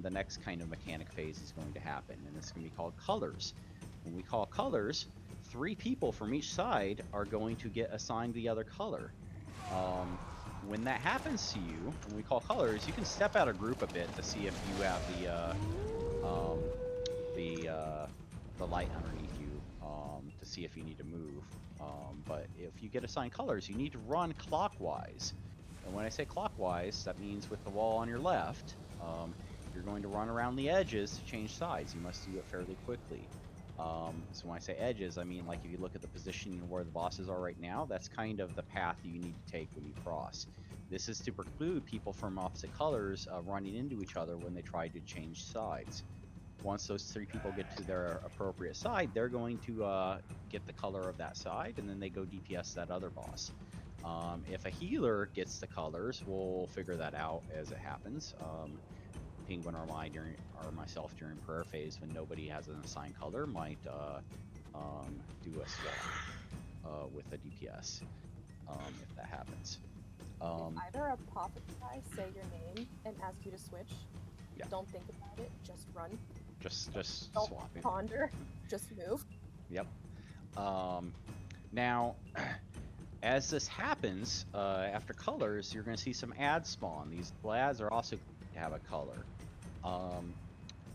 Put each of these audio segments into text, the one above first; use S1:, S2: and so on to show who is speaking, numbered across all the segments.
S1: the next kind of mechanic phase is going to happen, and it's going to be called colors. When we call colors, 3 people from each side are going to get assigned the other color. When that happens to you, when we call colors, you can step out of group a bit to see if you have the light underneath you, to see if you need to move. But if you get assigned colors, you need to run clockwise. And when I say clockwise, that means with the wall on your left, you're going to run around the edges to change sides. You must do it fairly quickly. So when I say edges, I mean like if you look at the position where the bosses are right now, that's kind of the path you need to take when you cross. This is to preclude people from opposite colors running into each other when they try to change sides. Once those 3 people get to their appropriate side, they're going to get the color of that side, and then they go DPS that other boss. If a healer gets the colors, we'll figure that out as it happens. Penguin or myself during prayer phase, when nobody has an assigned color, might do a swap with a DPS if that happens.
S2: If either apothecary say your name and ask you to switch,
S1: Yeah.
S2: don't think about it, just run.
S1: Just
S2: Don't
S1: swapping.
S2: ponder, just move.
S1: Yep. Now, as this happens, after colors, you're going to see some ads spawn. These ads are also going to have a color.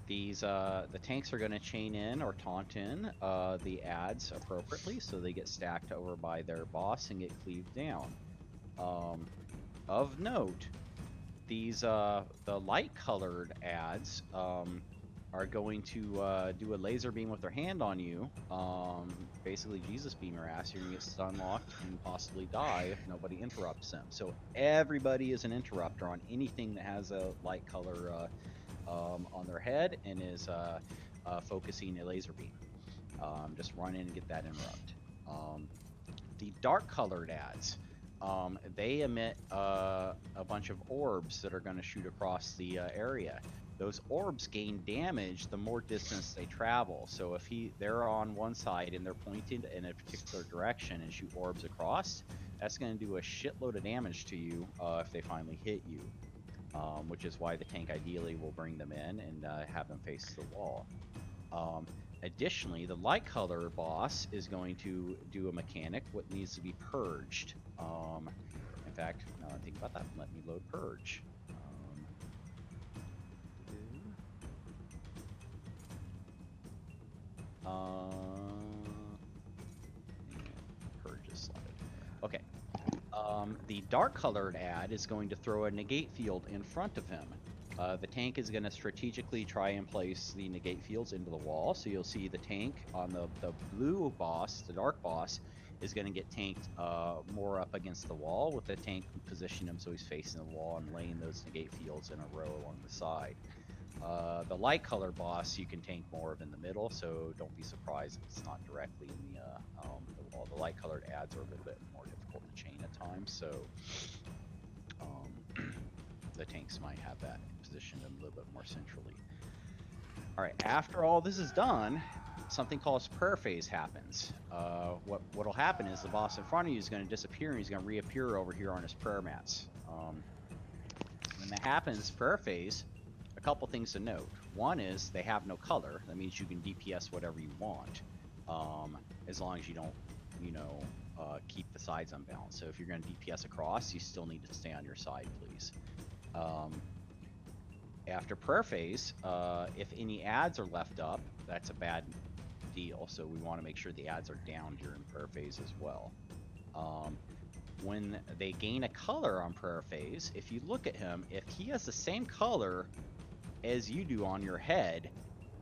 S1: The tanks are going to chain in or taunt in the ads appropriately, so they get stacked over by their boss and get cleaved down. Of note, these the light-colored ads are going to do a laser beam with their hand on you. Basically, Jesus beam your ass. You're gonna get stun locked and possibly die if nobody interrupts them. So everybody is an interrupter on anything that has a light color on their head and is focusing a laser beam. Just run in and get that interrupt. The dark colored ads, they emit a bunch of orbs that are going to shoot across the area. Those orbs gain damage the more distance they travel. So if they're on one side and they're pointed in a particular direction and shoot orbs across, that's going to do a shitload of damage to you if they finally hit you. Which is why the tank ideally will bring them in and have them face the wall. Additionally, the light color boss is going to do a mechanic, what needs to be purged. In fact, now that I think about that, let me load purge. Purge is slotted. Okay. The dark colored ad is going to throw a negate field in front of him. The tank is going to strategically try and place the negate fields into the wall. So you'll see the tank on the blue boss, the dark boss, is going to get tanked more up against the wall, with the tank positioning him so he's facing the wall and laying those negate fields in a row along the side. The light color boss you can tank more of in the middle, so don't be surprised if it's not directly in the wall. The light colored ads are a little bit more difficult to chain at times, so the tanks might have that positioned a little bit more centrally. Alright, after all this is done, something called prayer phase happens. What'll happen is the boss in front of you is going to disappear and he's going to reappear over here on his prayer mats. When that happens, prayer phase, a couple things to note. One is they have no color. That means you can DPS whatever you want, as long as you don't, keep the sides unbalanced. So if you're going to DPS across, you still need to stay on your side, please. After prayer phase, if any ads are left up, that's a bad deal. So we want to make sure the ads are down during prayer phase as well. When they gain a color on prayer phase, if you look at him, if he has the same color as you do on your head,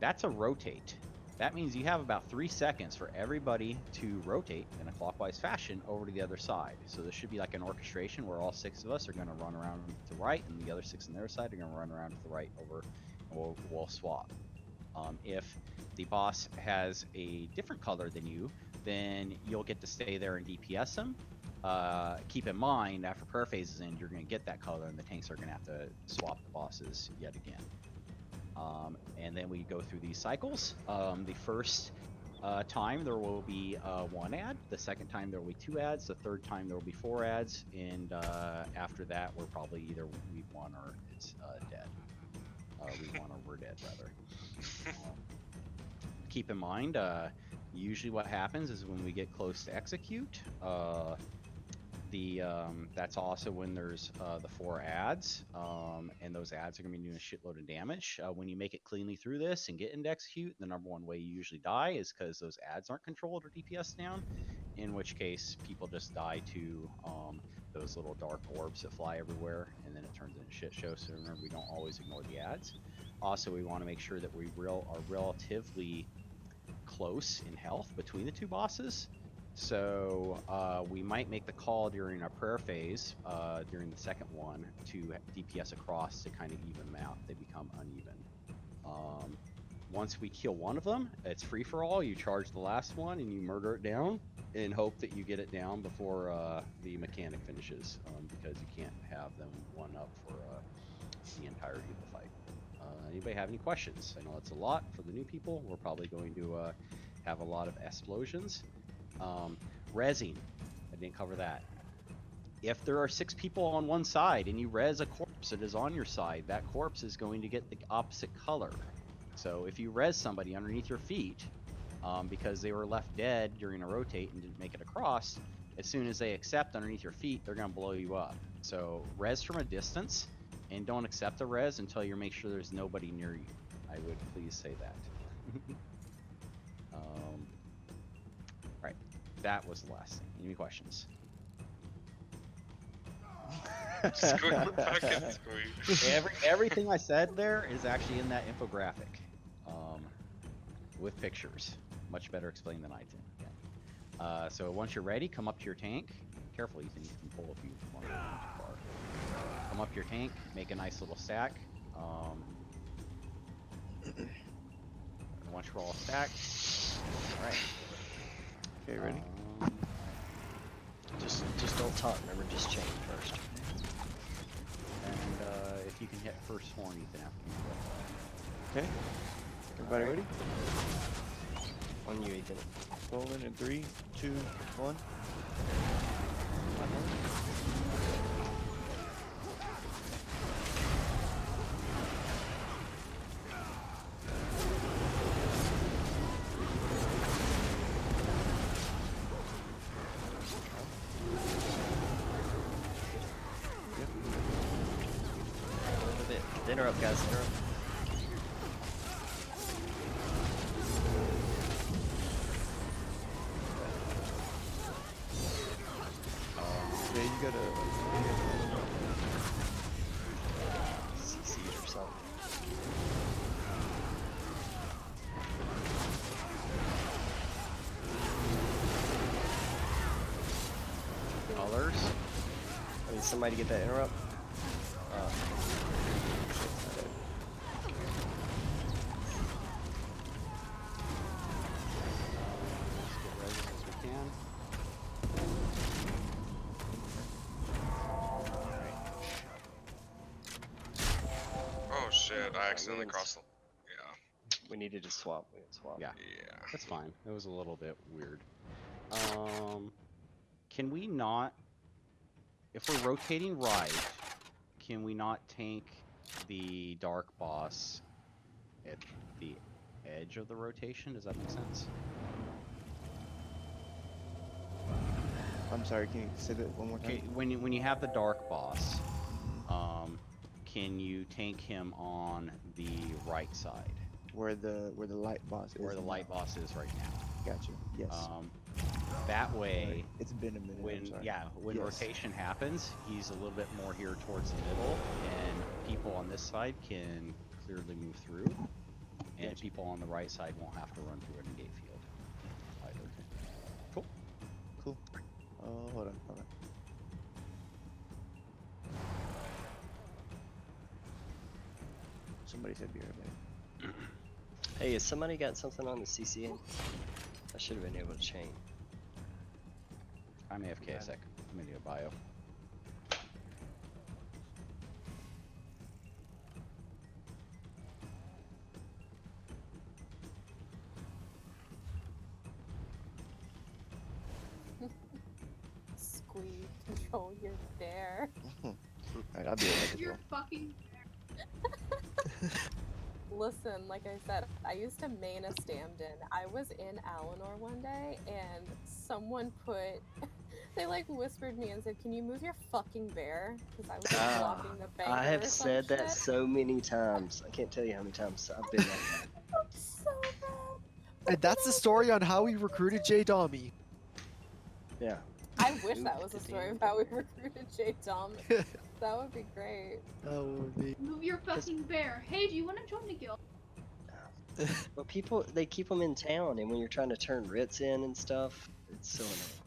S1: that's a rotate. That means you have about 3 seconds for everybody to rotate in a clockwise fashion over to the other side. So this should be like an orchestration where all 6 of us are going to run around to the right, and the other 6 on their side are going to run around to the right over, and we'll swap. If the boss has a different color than you, then you'll get to stay there and DPS him. Keep in mind, after prayer phase is in, you're going to get that color, and the tanks are going to have to swap the bosses yet again. And then we go through these cycles. The first time there will be 1 ad. The second time there will be 2 ads. The third time there will be 4 ads. And after that, we're probably either we've won or it's dead. We want to dead rather. Keep in mind, usually what happens is when we get close to execute, that's also when there's the 4 ads, and those ads are going to be doing a shitload of damage. When you make it cleanly through this and get into execute, the number one way you usually die is because those ads aren't controlled or DPS down, in which case people just die to those little dark orbs that fly everywhere, and then it turns into a shit show. So remember, we don't always ignore the ads. Also, we want to make sure that we are relatively close in health between the 2 bosses. So we might make the call during our prayer phase, during the second one, to DPS across to kind of even them out. They become uneven. Once we kill one of them, it's free for all. You charge the last one and you murder it down and hope that you get it down before the mechanic finishes, because you can't have them one up for the entirety of the fight. Anybody have any questions? I know it's a lot for the new people. We're probably going to have a lot of explosions. Rezzing, I didn't cover that. If there are 6 people on one side and you res a corpse that is on your side, that corpse is going to get the opposite color. So if you res somebody underneath your feet, because they were left dead during a rotate and didn't make it across, as soon as they accept underneath your feet, they're going to blow you up. So res from a distance, and don't accept a res until you make sure there's nobody near you. I would please say that. Right, that was the last thing. Any questions? Everything I said there is actually in that infographic, with pictures. Much better explained than I did. Yeah. So once you're ready, come up to your tank. Careful, Ethan, you can pull if you want to go too far. Come up to your tank, make a nice little stack. Once you're all stacked, all right.
S3: Okay, ready? Just don't talk. Remember, just chain first.
S1: And if you can hit first horn, Ethan, after you go.
S3: Okay. Everybody ready?
S4: On you, Ethan.
S3: Rolling in 3, 2, 1.
S4: Interrupt, guys. Interrupt.
S3: Yeah, you gotta
S4: CCs or something.
S1: Colors.
S4: I need somebody to get that interrupt.
S5: I accidentally crossed the... Yeah.
S4: We needed to swap. We had to swap.
S1: Yeah.
S5: Yeah.
S1: That's fine. It was a little bit weird. Can we not, if we're rotating right, can we not tank the dark boss at the edge of the rotation? Does that make sense?
S3: I'm sorry, can you say that one more time?
S1: Okay, when you have the dark boss, can you tank him on the right side?
S3: Where the light boss is.
S1: Where the light boss is right now.
S3: Gotcha. Yes.
S1: That way,
S3: it's been a minute.
S1: when rotation happens, he's a little bit more here towards the middle, and people on this side can clearly move through, and
S3: Gotcha.
S1: people on the right side won't have to run through an engate field either. Cool.
S3: Cool. Hold on. Somebody said be right back.
S4: Hey, has somebody got something on the CCN? I should have been able to chain.
S1: I'm AFK a sec. I'm gonna do a bio.
S2: Squeeze, control your bear.
S3: Alright, I'll be right back as
S6: You're
S3: well.
S6: fucking.
S2: listen, like I said, I used to main a Stamden. I was in Alinor one day, and someone put, they like whispered me and said, "Can you move your fucking bear?" Because I was like,
S4: Ah,
S2: blocking the banker
S4: I have
S2: or some
S4: said that
S2: shit.
S4: so many times. I can't tell you how many times I've been that.
S2: So bad.
S6: And that's the story on how we recruited Jay Domi.
S4: Yeah.
S2: I wish
S3: Move
S2: that was
S3: the
S2: a story
S3: damn
S2: of how we
S3: bear.
S2: recruited J Dom. That would be great.
S6: That would be.
S7: Move your fucking bear. Hey, do you want to join the guild?
S4: Well, people, they keep them in town, and when you're trying to turn writs in and stuff, it's so annoying.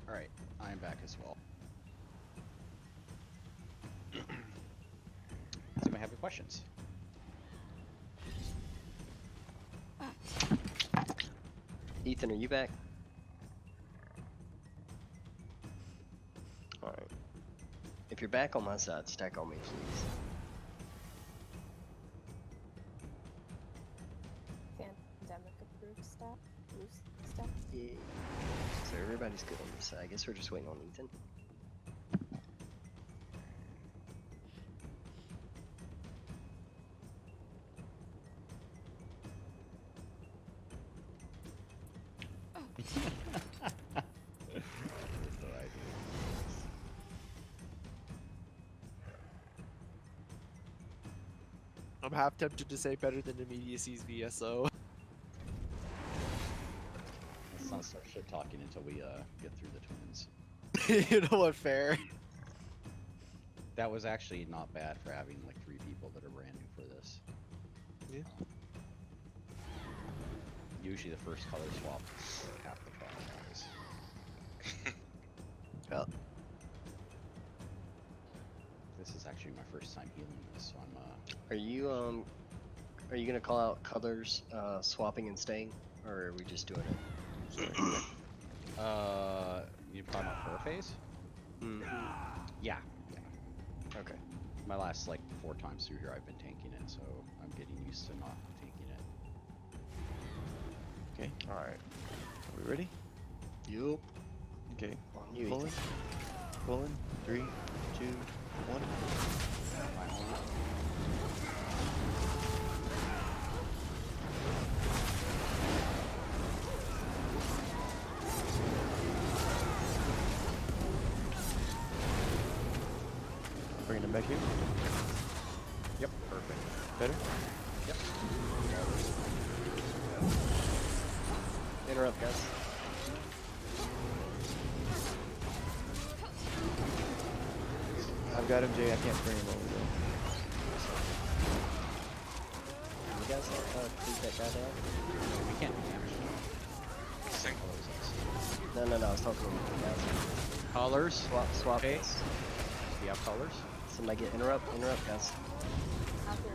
S1: All right, I'm back as well. Does anybody have any questions?
S4: Ethan, are you back?
S3: Alright.
S4: If you're back on my side, stack on me, please.
S2: Pandemic approved stuff. Loose stuff.
S4: Yeah. So everybody's good on this side. I guess we're just waiting on Ethan.
S6: I'm half tempted to say better than immediacy's VSO.
S1: Let's not start shit talking until we get through the twins.
S6: You know what? Fair.
S1: That was actually not bad for having like 3 people that are brand new for this.
S6: Yeah.
S1: Usually the first color swap is like half the trial guys.
S6: Well,
S1: This is actually my first time healing this, so I'm
S4: Are you gonna call out colors, swapping and staying, or are we just doing it?
S1: you talking about fur phase?
S4: Mm.
S1: Yeah.
S4: Okay.
S1: My last like 4 times through here I've been tanking it, so I'm getting used to not tanking it.
S3: Okay. Alright. Are we ready?
S4: Yup.
S3: Okay.
S4: On you,
S3: Pulling.
S4: Ethan.
S3: Pulling. 3, 2, 1. Bringing them back here.
S1: Yep, perfect.
S3: Better?
S1: Yep.
S4: Interrupt, guys.
S3: I've got him, Jay. I can't bring him over though.
S4: You guys please that guy down?
S1: No, we can't do damage.
S5: Sing.
S4: No, I was talking to you guys.
S1: Colors.
S4: Swap.
S1: Okay.
S4: Guys.
S1: Do you have colors?
S4: Somebody get interrupt, guys.
S2: After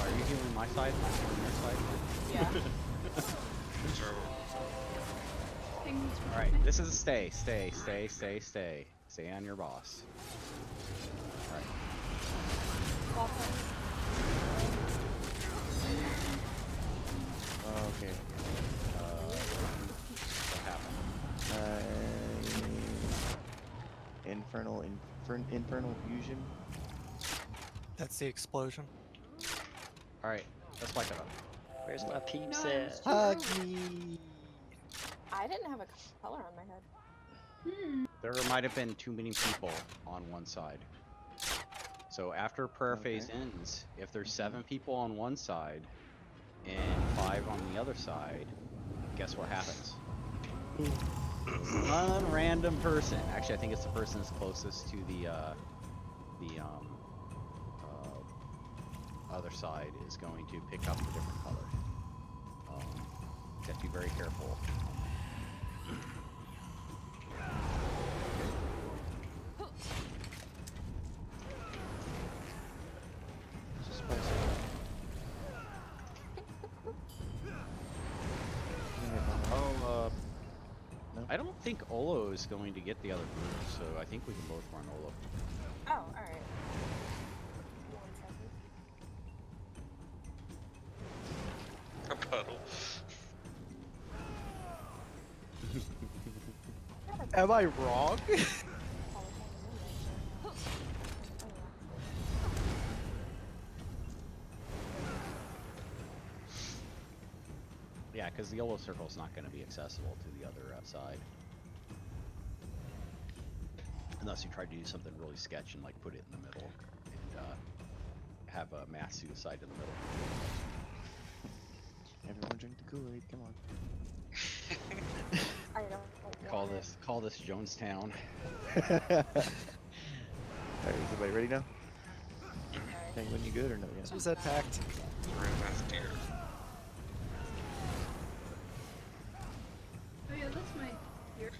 S1: Are you healing my side? I'm healing your side.
S2: yeah.
S7: Things for
S1: Alright,
S7: me.
S1: this is a stay. Stay on your boss. Alright.
S2: Swap them.
S3: Okay.
S1: What happened?
S3: Infernal fusion.
S6: that's the explosion.
S1: Alright, let's wipe it up.
S4: Where's my peeps
S7: No,
S4: at?
S7: it's too
S6: Hug
S7: early.
S6: me.
S2: I didn't have a color on my head.
S1: There might have been too many people on one side. So after prayer phase ends, if there's 7 people on one side and 5 on the other side, guess what happens? One random person. Actually, I think it's the person that's closest to the other side is going to pick up a different color. You have to be very careful.
S3: Just spice it up.
S1: I don't think Olo is going to get the other group, so I think we can both run Olo.
S2: Oh, alright. 1 second.
S5: A puddle.
S6: Am I wrong?
S1: Yeah, because the Olo circle is not going to be accessible to the other side. Unless you try to do something really sketch and like put it in the middle and have a mass suicide in the middle.
S3: Everyone drink the Kool-Aid, come on.
S2: I don't
S1: Call
S2: want
S1: this Jonestown.
S3: Alright, is everybody ready now?
S2: it. Okay.
S3: Penguin, you good or no yet?
S6: So is that packed?
S5: Ram deer.
S7: Oh yeah, that's my deer.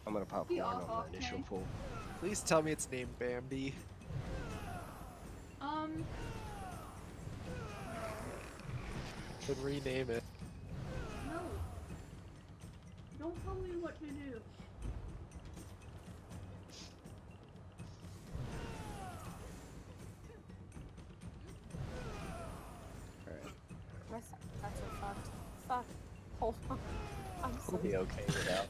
S4: I'm gonna pop
S7: Yeah,
S4: one on the initial
S7: okay.
S4: pull.
S6: Please tell me it's named Bambi. Then rename it.
S7: No. Don't tell me what to do.
S1: Alright.
S2: My that's so fucked. Fuck. Hold on. I'm so
S4: We'll be okay without.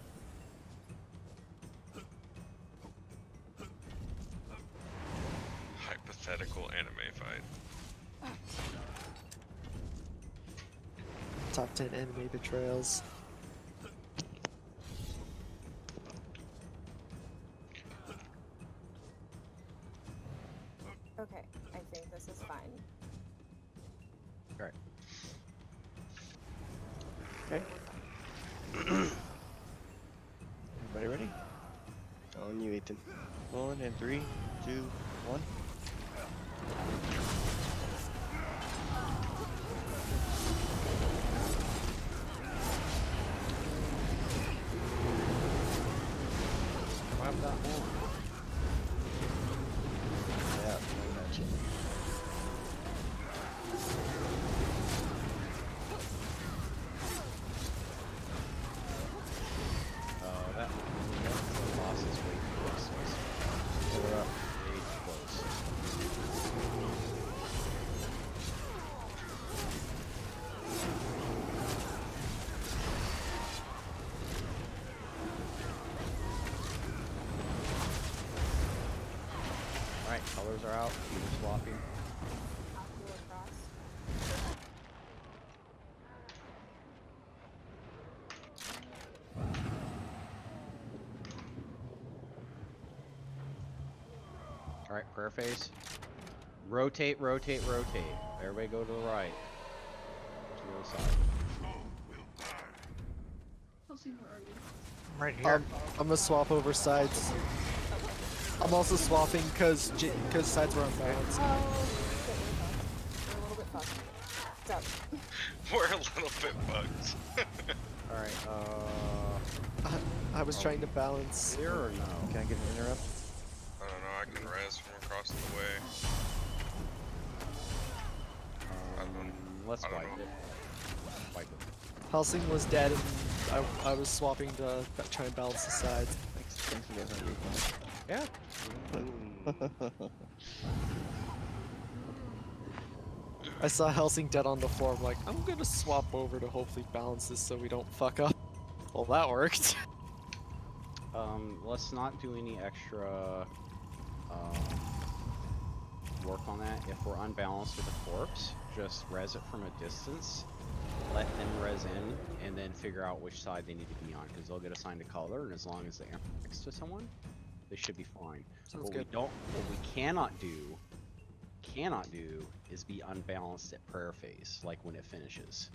S5: Hypothetical anime fight.
S6: Top 10 anime betrayals.
S2: Okay, I think this is fine.
S1: Alright.
S3: Okay. Everybody ready?
S4: On you, Ethan.
S3: Rolling in 3, 2, 1.
S1: Grab that one.
S4: Yeah, I got you.
S1: That the boss is way too close. So we're up. Way too close. Alright, colors are out. You're swapping.
S2: I'll go across.
S1: Alright, prayer face. Rotate, rotate, rotate. Everybody go to the right. To the other side.
S7: I'll see where are you?
S6: Right here. I'm gonna swap over sides. I'm also swapping because sides were unbalanced.
S2: Oh, shit, we're fucked. We're a little bit fucked. Done.
S5: We're a little bit bugged.
S1: Alright,
S6: I was trying to balance.
S1: clear or no?
S3: Can I get an interrupt?
S5: I don't know, I can res from across the way.
S1: Let's
S5: I don't
S1: wipe
S5: know.
S1: it. Wipe it.
S6: Helsing was dead and I was swapping to try and balance the sides.
S3: Thanks you guys on
S1: Yeah.
S4: Boom.
S6: I saw Helsing dead on the floor. I'm like, I'm gonna swap over to hopefully balance this so we don't fuck up. Well, that worked.
S1: Let's not do any extra work on that. If we're unbalanced with a corpse, just res it from a distance, let them res in, and then figure out which side they need to be on, because they'll get assigned a color, and as long as they're next to someone, they should be fine.
S6: Sounds
S1: What
S6: good.
S1: what we cannot do is be unbalanced at prayer phase, like when it finishes.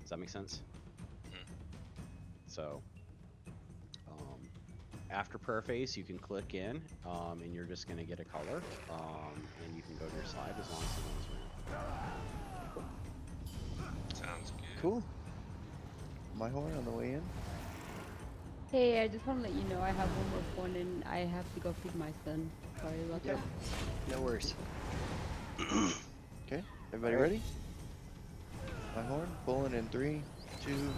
S1: Does that make sense? So, after prayer phase, you can click in, and you're just gonna get a color, and you can go to your side as long as the one's red.
S5: Sounds good.
S3: Cool. My horn on the way in.
S8: Hey, I just want to let you know I have one more phone and I have to go feed my son. Sorry about
S4: Yep.
S8: that.
S4: No worries.
S3: Okay, everybody
S4: Alright.
S3: ready? my horn. Pulling in 3, 2, 1.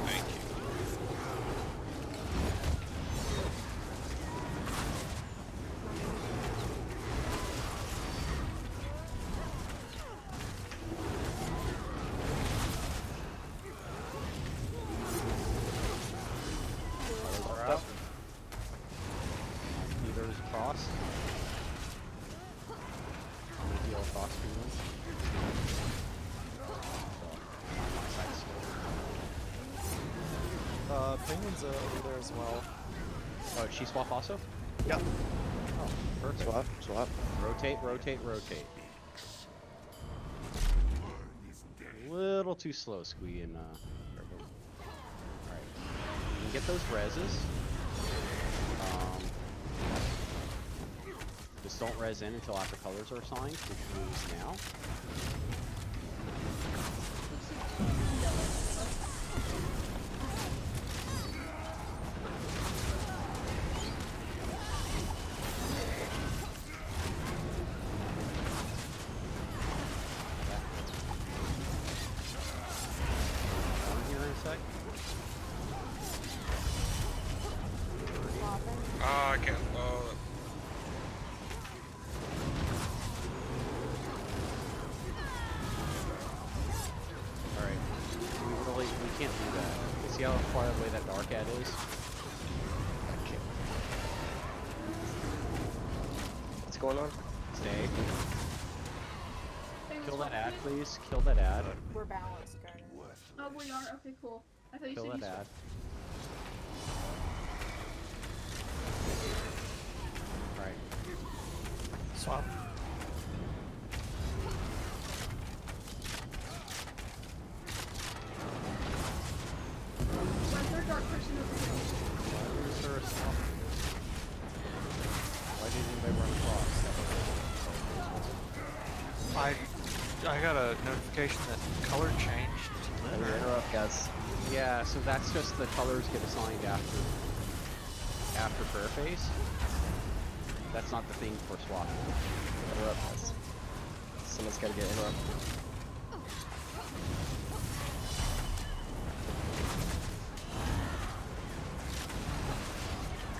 S5: Thank you.
S1: Colors are out. Either's cross. I'm gonna deal a cross penguin.
S6: Penguin's over there as well.
S1: Oh, she swap also?
S6: Yep.
S1: Oh, perfect.
S3: Swap, swap.
S1: Rotate, rotate, rotate. A little too slow, Squee and Alright. You can get those reses. Just don't res in until after colors are assigned, which moves now. Down here in a sec.
S2: Swapping.
S5: Ah, I can't. Oh,
S1: Alright. We can't do that. See how far away that dark ad is?
S3: Okay.
S4: What's going on?
S1: Stay.
S7: Hey,
S1: Kill
S7: what's
S1: that ad,
S7: happening?
S1: please. Kill that ad.
S2: We're balanced, Garden.
S7: Oh, we are? Okay, cool. I thought you
S1: Kill
S7: said
S1: that
S7: you
S1: ad. Alright.
S6: Swap.
S7: Why is there a dark person over here?
S1: Why is there a swap? Why did anybody run across?
S9: I got a notification that color changed.
S4: Oh, you're interrupt, guys.
S1: Yeah, so that's just the colors get assigned after prayer phase. That's not the thing for swapping.
S4: Interrupt, guys. Someone's gotta get interrupted.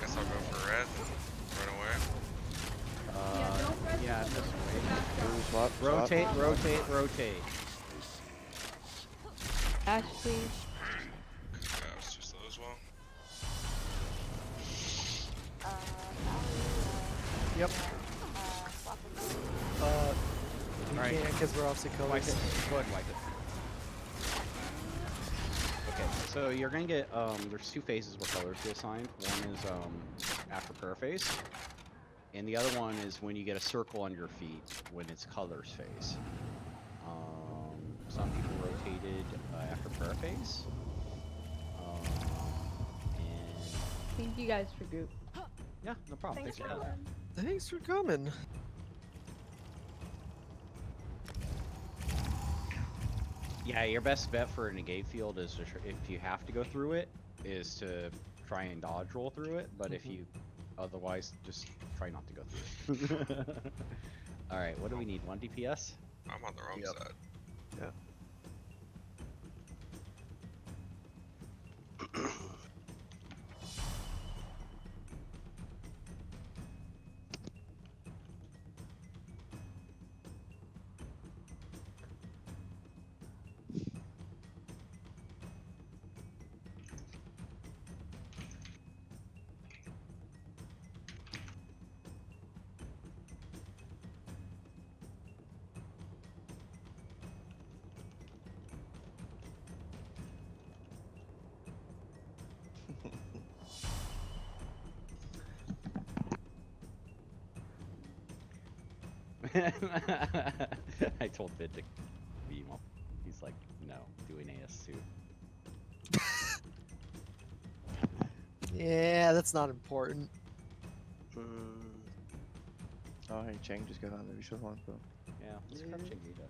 S5: guess I'll go for red. Run away.
S7: Yeah, don't press
S1: Yeah,
S7: the
S1: this way.
S7: back door.
S3: Swap, swap.
S1: Rotate, rotate, rotate.
S8: Ash, please.
S5: Yeah, it was too slow as well.
S1: Yep.
S2: Swap with
S6: We
S1: Alright.
S6: can't because we're opposite
S1: Wipe
S6: colors.
S1: it. Go ahead and wipe it. Okay, so you're gonna get there's two phases where colors get assigned. One is after prayer phase, and the other one is when you get a circle under your feet when it's colors phase. Some people rotated after prayer phase. And
S8: Thank you guys for group.
S1: yeah, no problem.
S2: Thanks
S1: Thanks
S2: for
S1: for
S2: coming.
S6: Thanks for coming.
S1: Yeah, your best bet for a negate field is to if you have to go through it, is to try and dodge roll through it. But if you otherwise, just try not to go through it. All right, what do we need? 1 DPS?
S5: I'm on the wrong
S3: Yep.
S5: side.
S6: Yeah.
S1: I told Vid to VMOL. He's like, no, doing AS2.
S6: Yeah, that's not important.
S3: Oh, hey, Chang just got on there. You should want to.
S1: Yeah, let's grab Chiquita.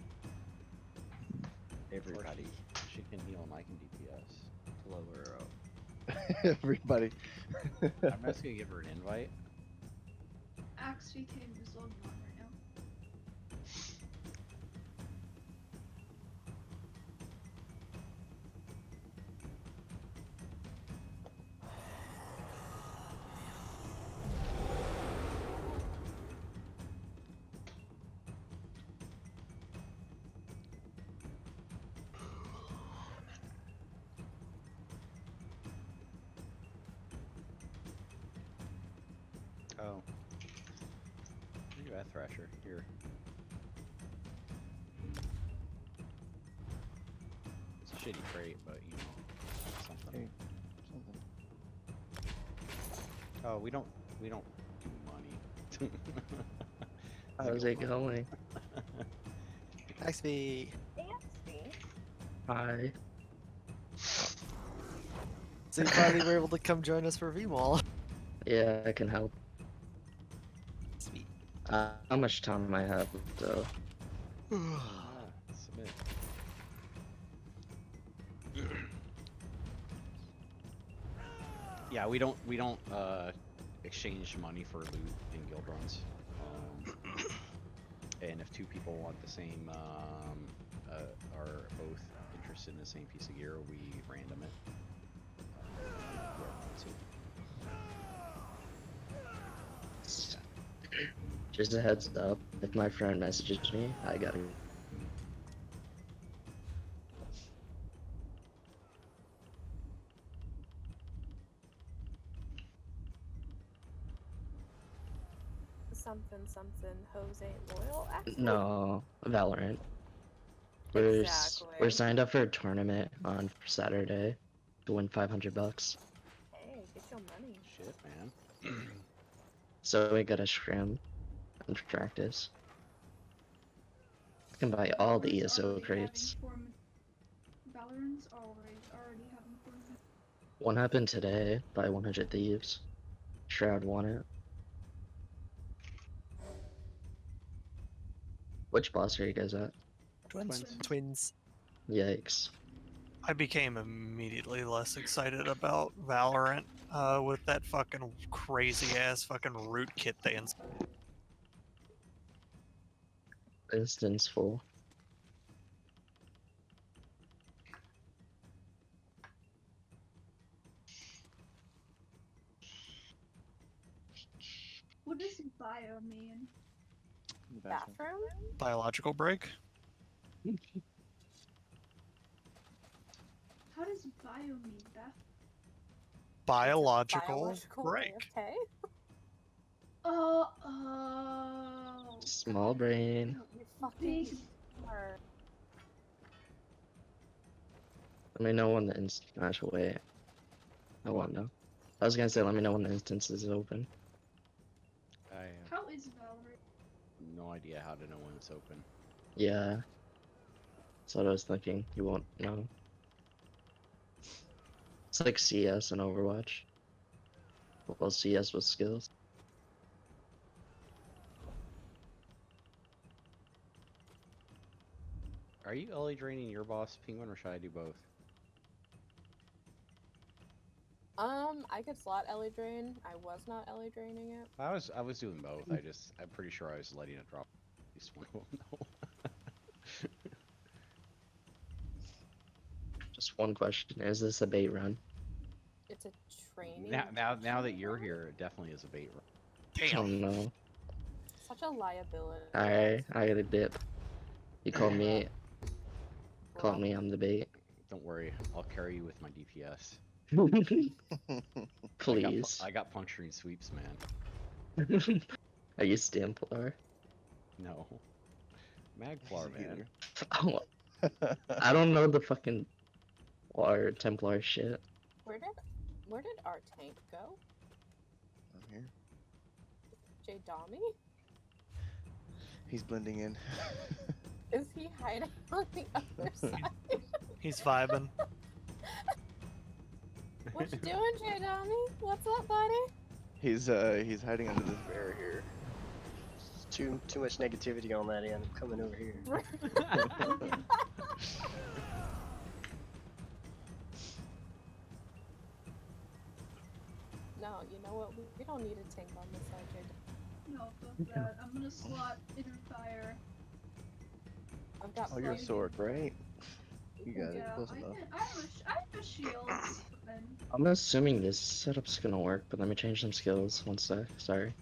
S1: Everybody. She can heal and I can DPS. Blow her up.
S3: Everybody.
S1: I'm just gonna give her an invite.
S7: Axe VTame is logging on right now.
S1: Oh. Look at that Thrasher. Here. It's a shitty trait, but you know, something.
S3: Hey, something.
S1: Oh, we don't do money.
S10: How's it going?
S6: XP.
S2: Fancy.
S10: Hi.
S6: So you finally were able to come join us for VMOL.
S10: Yeah, I can help.
S6: Sweet.
S10: How much time I have though?
S1: Submit. Yeah, we don't exchange money for loot in guild runs. And if two people want the same, are both interested in the same piece of gear, we random it. Whoever wants it.
S10: Just a heads up, if my friend messages me, I gotta.
S2: Something hoes ain't loyal. Actually,
S10: No, Valorant. We're
S2: Exactly.
S10: we're signed up for a tournament on Saturday to win $500.
S2: Hey, get your money.
S1: Shit, man.
S10: So we gotta scrim and practice. I can buy all the
S7: Valorant's
S10: ESO
S7: already
S10: crates.
S7: Valorant's already having tournament.
S10: One happened today by 100 Thieves. Shroud won it. Which boss are you guys at?
S6: Twins.
S10: Yikes.
S9: I became immediately less excited about Valorant with that fucking crazy ass fucking root kit they installed.
S10: Instance full.
S7: What does bio mean?
S3: In the bathroom.
S2: Bathroom?
S9: Biological break?
S7: How does bio mean bath?
S9: Biological break.
S2: Okay.
S7: Oh.
S10: Small brain.
S2: You fucking
S7: Big.
S2: are.
S10: Let me know when the instance. Actually, wait. I won't know. I was gonna say, let me know when the instance is open.
S1: I
S7: How is Valorant?
S1: have no idea how to know when it's open.
S10: Yeah. That's what I was thinking. You won't know. It's like CS and Overwatch. Well, CS with skills.
S1: Are you LA draining your boss, Penguin, or should I do both?
S2: I could slot Ellie drain. I was not Ellie draining it.
S1: I was doing both. I'm pretty sure I was letting it drop. At least one of them know.
S10: Just one question: is this a bait run?
S2: It's a training.
S1: Now that you're here, it definitely is a bait run.
S10: Oh
S9: Damn.
S10: no!
S2: Such a liability.
S10: Alright, I gotta dip. You called me. Called me on the bait.
S1: Don't worry, I'll carry you with my DPS.
S10: Please.
S1: I got puncturing sweeps, man.
S10: Are you Stamplar?
S1: No. Magplar, man.
S10: Oh, I don't know the fucking or Templar shit.
S2: Where did our tank go?
S3: I'm here.
S2: J Dami?
S3: He's blending in.
S2: Is he hiding on the other side?
S9: He's vibing.
S2: What you doing, J Dami? What's up, buddy?
S3: He's hiding under this bear here.
S4: Too much negativity on that end. I'm coming over here.
S2: No, you know what? We don't need a tank on this side, Jacob.
S7: No, fuck that. I'm gonna slot inner fire.
S2: I've got
S3: Oh, you're a
S2: plenty-
S3: sword, right? You got it.
S7: Yeah,
S3: Close
S7: I
S3: enough.
S7: have a shield. And
S10: I'm assuming this setup's gonna work, but let me change some skills. One sec. Sorry.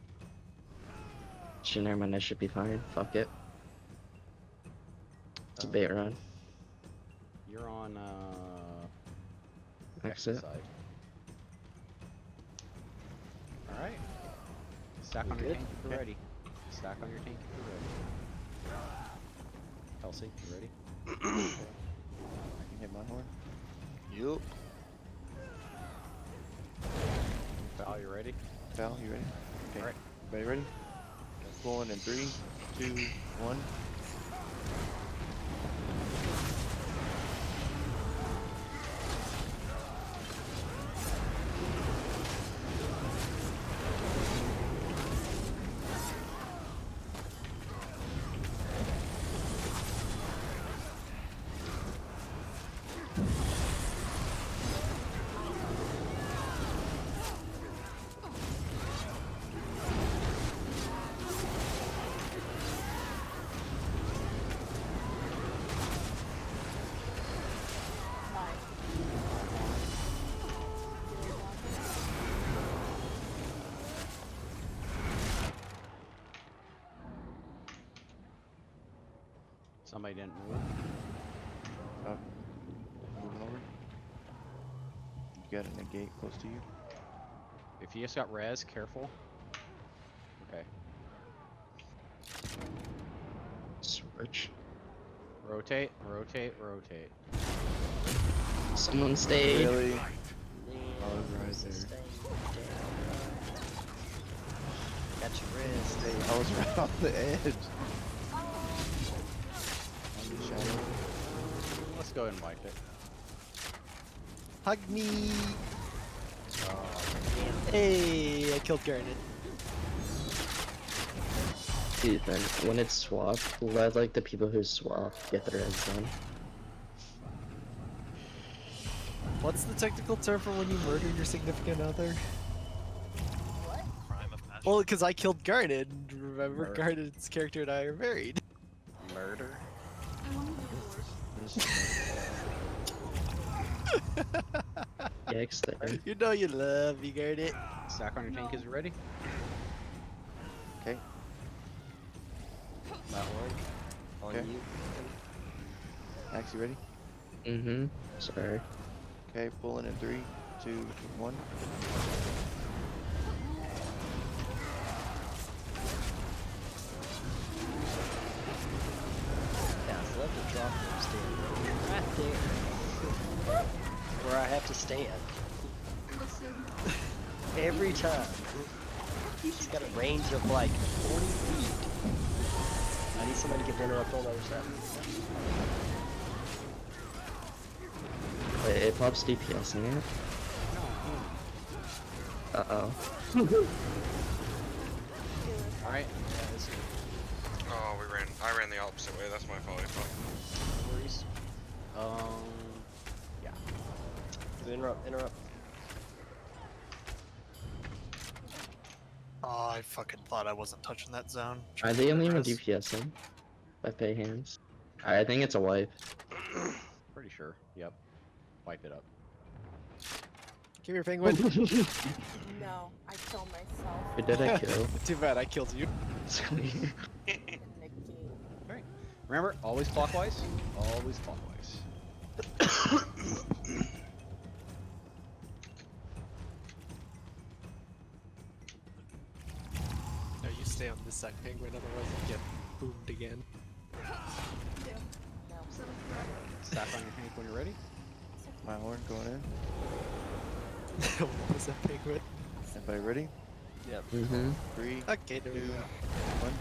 S10: Actually, never mind. I should be fine. Fuck it. It's a bait run.
S1: You're on
S10: Exit.
S1: side. All right. Stack on your
S4: good?
S1: tank if you're ready. Stack on your tank if you're ready. Kelsey, you ready?
S3: I can hit my horn.
S4: Yup.
S1: Val, you ready?
S3: Val, you ready? Okay.
S1: Alright.
S3: Everybody ready? Going in 3, 2, 1.
S1: Somebody didn't move.
S3: Moving over. You got a negate close to you.
S1: If you just got res, careful. Okay.
S10: Switch.
S1: Rotate, rotate, rotate.
S10: Someone stayed.
S3: Really?
S4: Yeah,
S3: I was right there.
S4: sustain down. Got your wrist.
S3: I was right on the edge. On the shadow.
S1: Let's go ahead and wipe it.
S6: Hug me! Hey, I killed Garnet.
S10: Ethan, when it's swapped, let like the people who swap get their heads done.
S6: What's the technical term for when you murder your significant other?
S9: Crime of passion.
S6: Well, because I killed Garnet, and remember
S1: Murder.
S6: Garnet's character and I are married.
S1: Murder.
S7: I want to be divorced.
S10: Yikes there.
S6: You know you love me, Garnet.
S1: Stack on your tank, is it ready?
S3: Okay.
S1: That way.
S4: On
S3: Okay.
S4: you.
S3: Axe, you ready?
S10: Mm-hmm. Sorry.
S3: Okay, pulling in 3, 2, 1.
S4: Yeah, I'd love to drop those there. Right there. Where I have to stand.
S7: Listen,
S4: Every time. He's got a range of like 40 feet. I need somebody to get the interrupt on the other side.
S10: Wait, it pops DPSing it? Uh-oh.
S1: Alright.
S5: Oh, I ran the opposite way. That's my fault.
S1: No worries. Yeah.
S4: Interrupt.
S9: Oh, I fucking thought I wasn't touching that zone.
S10: Are they only even
S9: Res.
S10: DPSing? By pay hands? I think it's a wipe.
S1: Pretty sure. Yep. Wipe it up.
S6: Come here, penguin.
S2: No, I killed myself.
S10: Who did I kill?
S6: Too bad I killed you.
S2: in the game.
S1: Alright. Remember, always clockwise. Always clockwise.
S6: No, you stay on this side, penguin, otherwise you get boomed again.
S7: yeah.
S2: No.
S7: So correct.
S1: Stack on your tank when you're ready.
S3: My horn going in.
S6: What was that, penguin?
S3: Everybody ready?
S4: Yep.
S10: Mm-hmm.
S3: 3,
S6: Okay, there
S3: 2,
S6: we go.
S3: 1.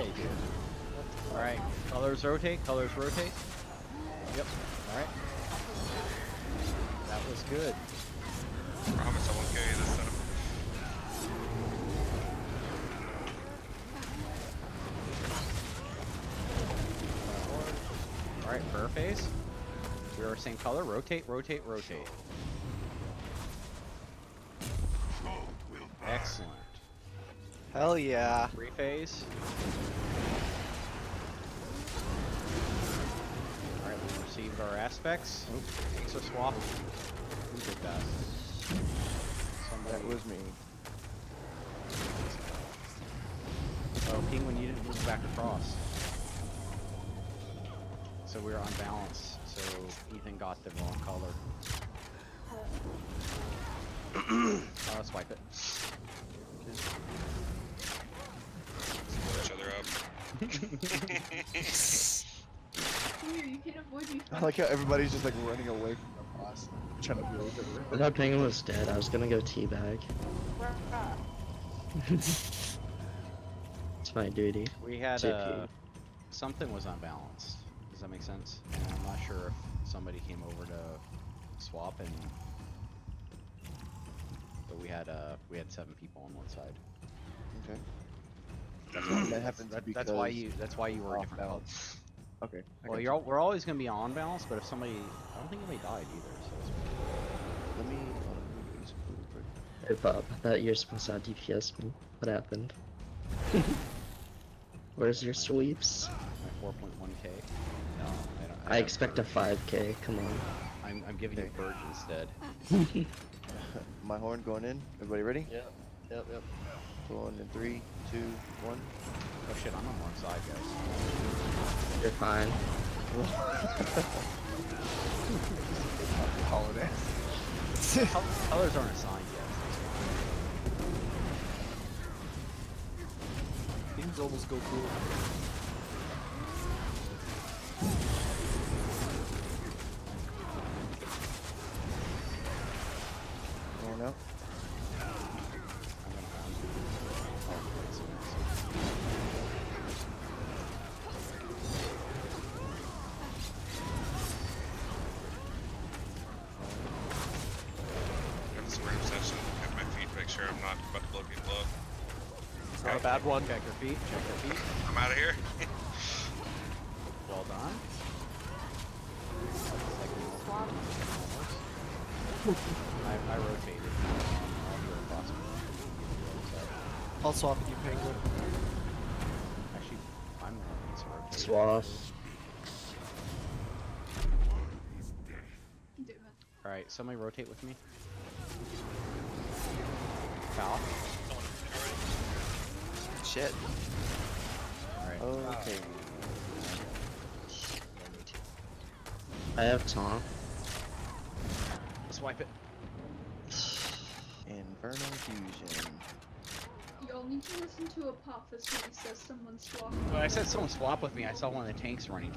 S1: Okay, dude. Alright, colors rotate, colors rotate. Yep, alright. That was good.
S5: Promise I won't kill you this time.
S1: Alright, fur phase. We are same color. Rotate, rotate, rotate. Excellent.
S6: Hell yeah.
S1: Free phase. Alright, we received our aspects. Oh, thanks for swap. Who did that? Somebody.
S3: That was me.
S1: Oh, Penguin, you didn't move back across. So we were unbalanced, so Ethan got the wrong color. Swipe it.
S5: Split each other up.
S7: Come here, you can't avoid me.
S3: I like how everybody's just like running away from the boss, trying to be over.
S10: I thought Penguin was dead. I was gonna go teabag. It's my duty.
S1: We had
S10: JP.
S1: something was unbalanced. Does that make sense? And I'm not sure if somebody came over to swap and. But we had 7 people on one side.
S3: Okay.
S1: That's why,
S3: That happens
S1: that's why you were a different color.
S3: Okay. I
S1: Well,
S3: got you.
S1: we're always gonna be on balance, but if somebody, I don't think anybody died either. So it's
S3: Let me do this really quick.
S10: Hey Bob, I thought you were supposed to have DPS me. What happened? Where's your sweeps?
S1: my 4.1k. No, I don't.
S10: I expect a 5k, come on.
S1: I'm giving you birds instead.
S3: My horn going in. Everybody ready?
S4: Yep.
S3: Going in 3, 2, 1.
S1: Oh shit, I'm on the wrong side, guys.
S10: You're fine.
S3: Holiday.
S1: Colors aren't assigned yet.
S6: Things almost go cool.
S3: Going out.
S5: Got this ramp session at my feet, make sure I'm not about to blow people up.
S6: It's not a bad one.
S1: Check your feet. Check your feet.
S5: I'm out of here.
S1: Well done.
S2: Swap.
S1: I rotated. I'll do a cross.
S6: I'll swap with you, Penguin.
S1: Actually, I'm the one that needs to rotate.
S10: Swap.
S7: Do it.
S1: Alright, somebody rotate with me. Foul.
S6: Shit.
S1: Alright.
S3: Okay.
S10: I have taunt.
S1: Swipe it.
S3: Infernal Fusion.
S7: Y'all need to listen to Apophis when he says someone swap.
S1: When I said someone swap with me, I saw one of the tanks running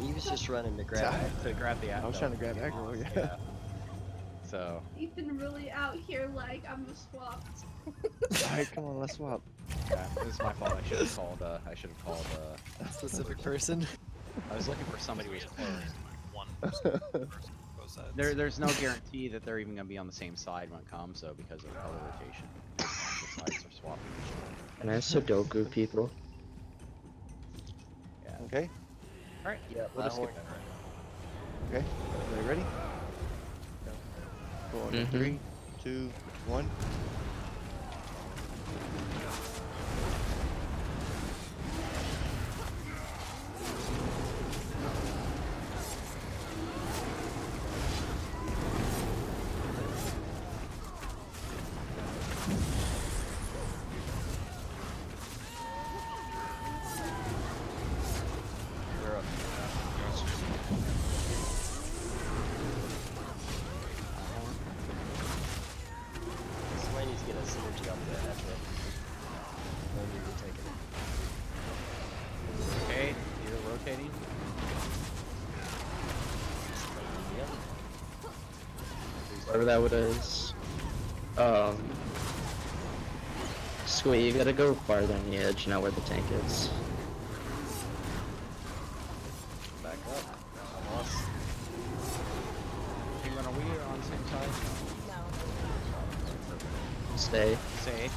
S4: He was just running to grab it.
S1: to grab the
S3: I was trying to grab aggro, yeah.
S1: So,
S7: Ethan really out here like I'm the swap.
S3: Alright, come on, let's swap.
S1: yeah, this is my fault. I should have called,
S6: A specific person.
S1: I was looking for somebody who was close.
S9: One person both sides.
S1: There's no guarantee that they're even going to be on the same side when it comes, though, because of color rotation. The sides are swapping each other.
S10: And I Sudoku people.
S1: Yeah.
S3: Okay,
S1: Alright,
S4: Yeah,
S1: we'll
S4: my
S1: just skip
S4: horn.
S1: that.
S3: okay. Everybody ready? Going in
S10: Mhm.
S3: 3, 2, 1.
S1: We're up.
S4: Somebody needs to get a synergy up there, that's it. Maybe we're taking it.
S1: Okay, you're rotating.
S4: Yep.
S10: Whatever that one is. Squee, you gotta go farther on the edge, not where the tank is.
S1: Back up. I lost. Penguin, are we on the same side?
S2: No.
S10: Stay.
S1: Stay.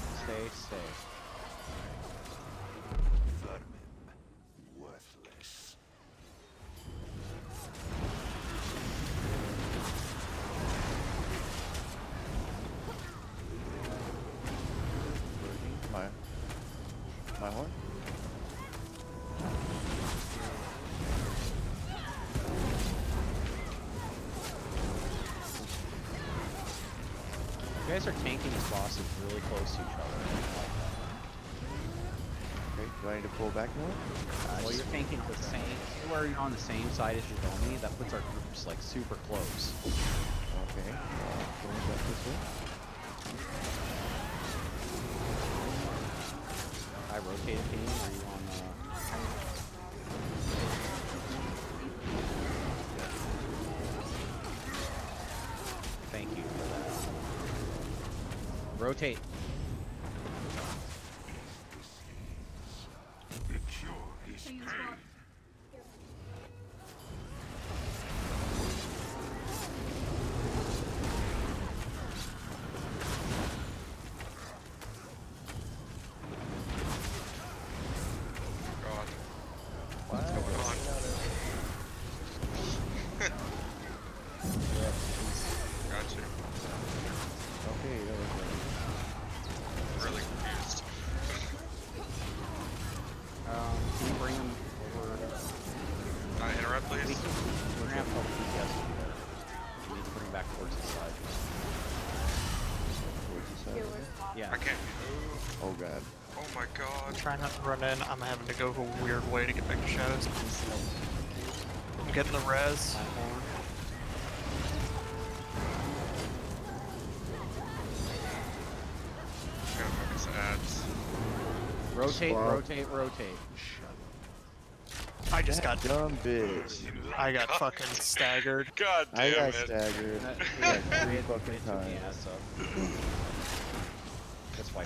S3: My horn?
S1: You guys are tanking these bosses really close to each other.
S3: Okay, do I need to pull back more?
S1: Well, you're tanking the same. Where you're on the same side as your Domi, that puts our groups like super close.
S3: Okay, going back this way.
S1: I rotated team. Are you on? Thank you for that. Rotate.
S7: Same spot.
S5: God.
S4: What's
S5: going on? Gotcha.
S3: Okay, that was good.
S5: Really confused.
S1: Can you bring them over?
S5: Interrupt,
S1: We're
S5: please.
S1: gonna have help you guys over there. We need to bring them back towards the side.
S3: Towards the side.
S2: Healer spot.
S1: Yeah.
S5: I can't move.
S3: Oh god.
S5: Oh my god.
S9: Try not to run in. I'm having to go a weird way to get back to shadows. I'm getting the res.
S1: Platform.
S5: Gotta focus ads.
S1: Rotate,
S10: Squad.
S1: rotate.
S9: I just got
S3: Dumb bitch.
S9: I got fucking staggered.
S5: God
S3: I
S5: damn
S3: got
S5: it.
S3: staggered
S1: That-
S3: like
S1: that
S3: 3
S1: hit-
S3: fucking
S1: hit took the
S3: times.
S1: ass up. That's why.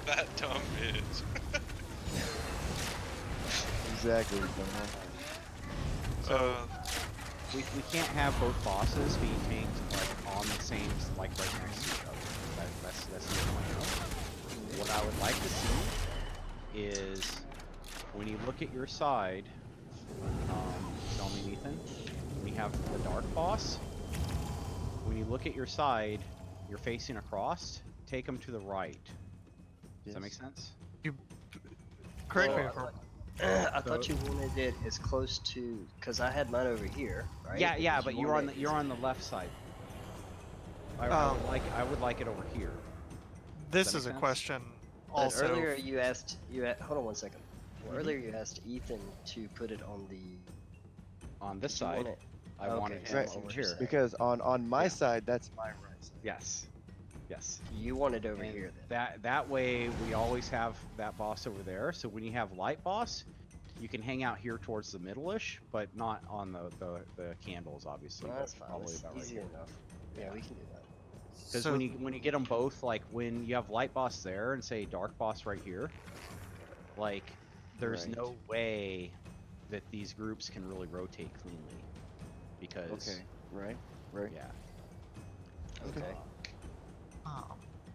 S5: That dumb bitch.
S3: Exactly, dumbass.
S1: So we can't have both bosses being tanked like on the same like right next to each other. That's the point. What I would like to see is when you look at your side, Domi Ethan, when you have the dark boss, when you look at your side, you're facing across. Take them to the right. Does that make sense?
S9: Correct me
S4: Well,
S9: if I'm
S4: I thought you wanted it as close to, cause I had mine over here, right?
S1: Yeah,
S4: But
S1: but
S4: you
S1: you're on
S4: wanted
S1: the
S4: it
S1: you're
S4: as-
S1: on the left side. I would like it over here.
S9: This
S1: that
S9: is a
S1: make sense?
S9: question
S4: But
S9: also.
S4: earlier you asked, hold on one second. Well,
S1: Mhm.
S4: earlier you asked Ethan to put it on the.
S1: On this
S4: did you want
S1: side,
S4: it-
S1: I
S4: okay,
S1: wanted
S4: so
S1: him
S3: Right,
S4: that's what
S1: over
S4: you're
S1: here.
S4: saying.
S3: Because on my
S1: Yeah.
S3: side, that's my right side.
S1: Yes. Yes.
S4: You want it over
S1: And
S4: here then.
S1: that way we always have that boss over there. So when you have light boss, you can hang out here towards the middle-ish, but not on the candles, obviously.
S4: No,
S1: but
S4: that's fine.
S1: probably
S4: That's
S1: about right
S4: easier
S1: here.
S4: enough. Yeah, we can do that.
S1: Because
S9: So
S1: when you get them both, like when you have light boss there and say dark boss right here, like there's
S3: Right.
S1: no way that these groups can really rotate cleanly. Because
S3: Okay, right, right.
S1: yeah.
S4: Okay.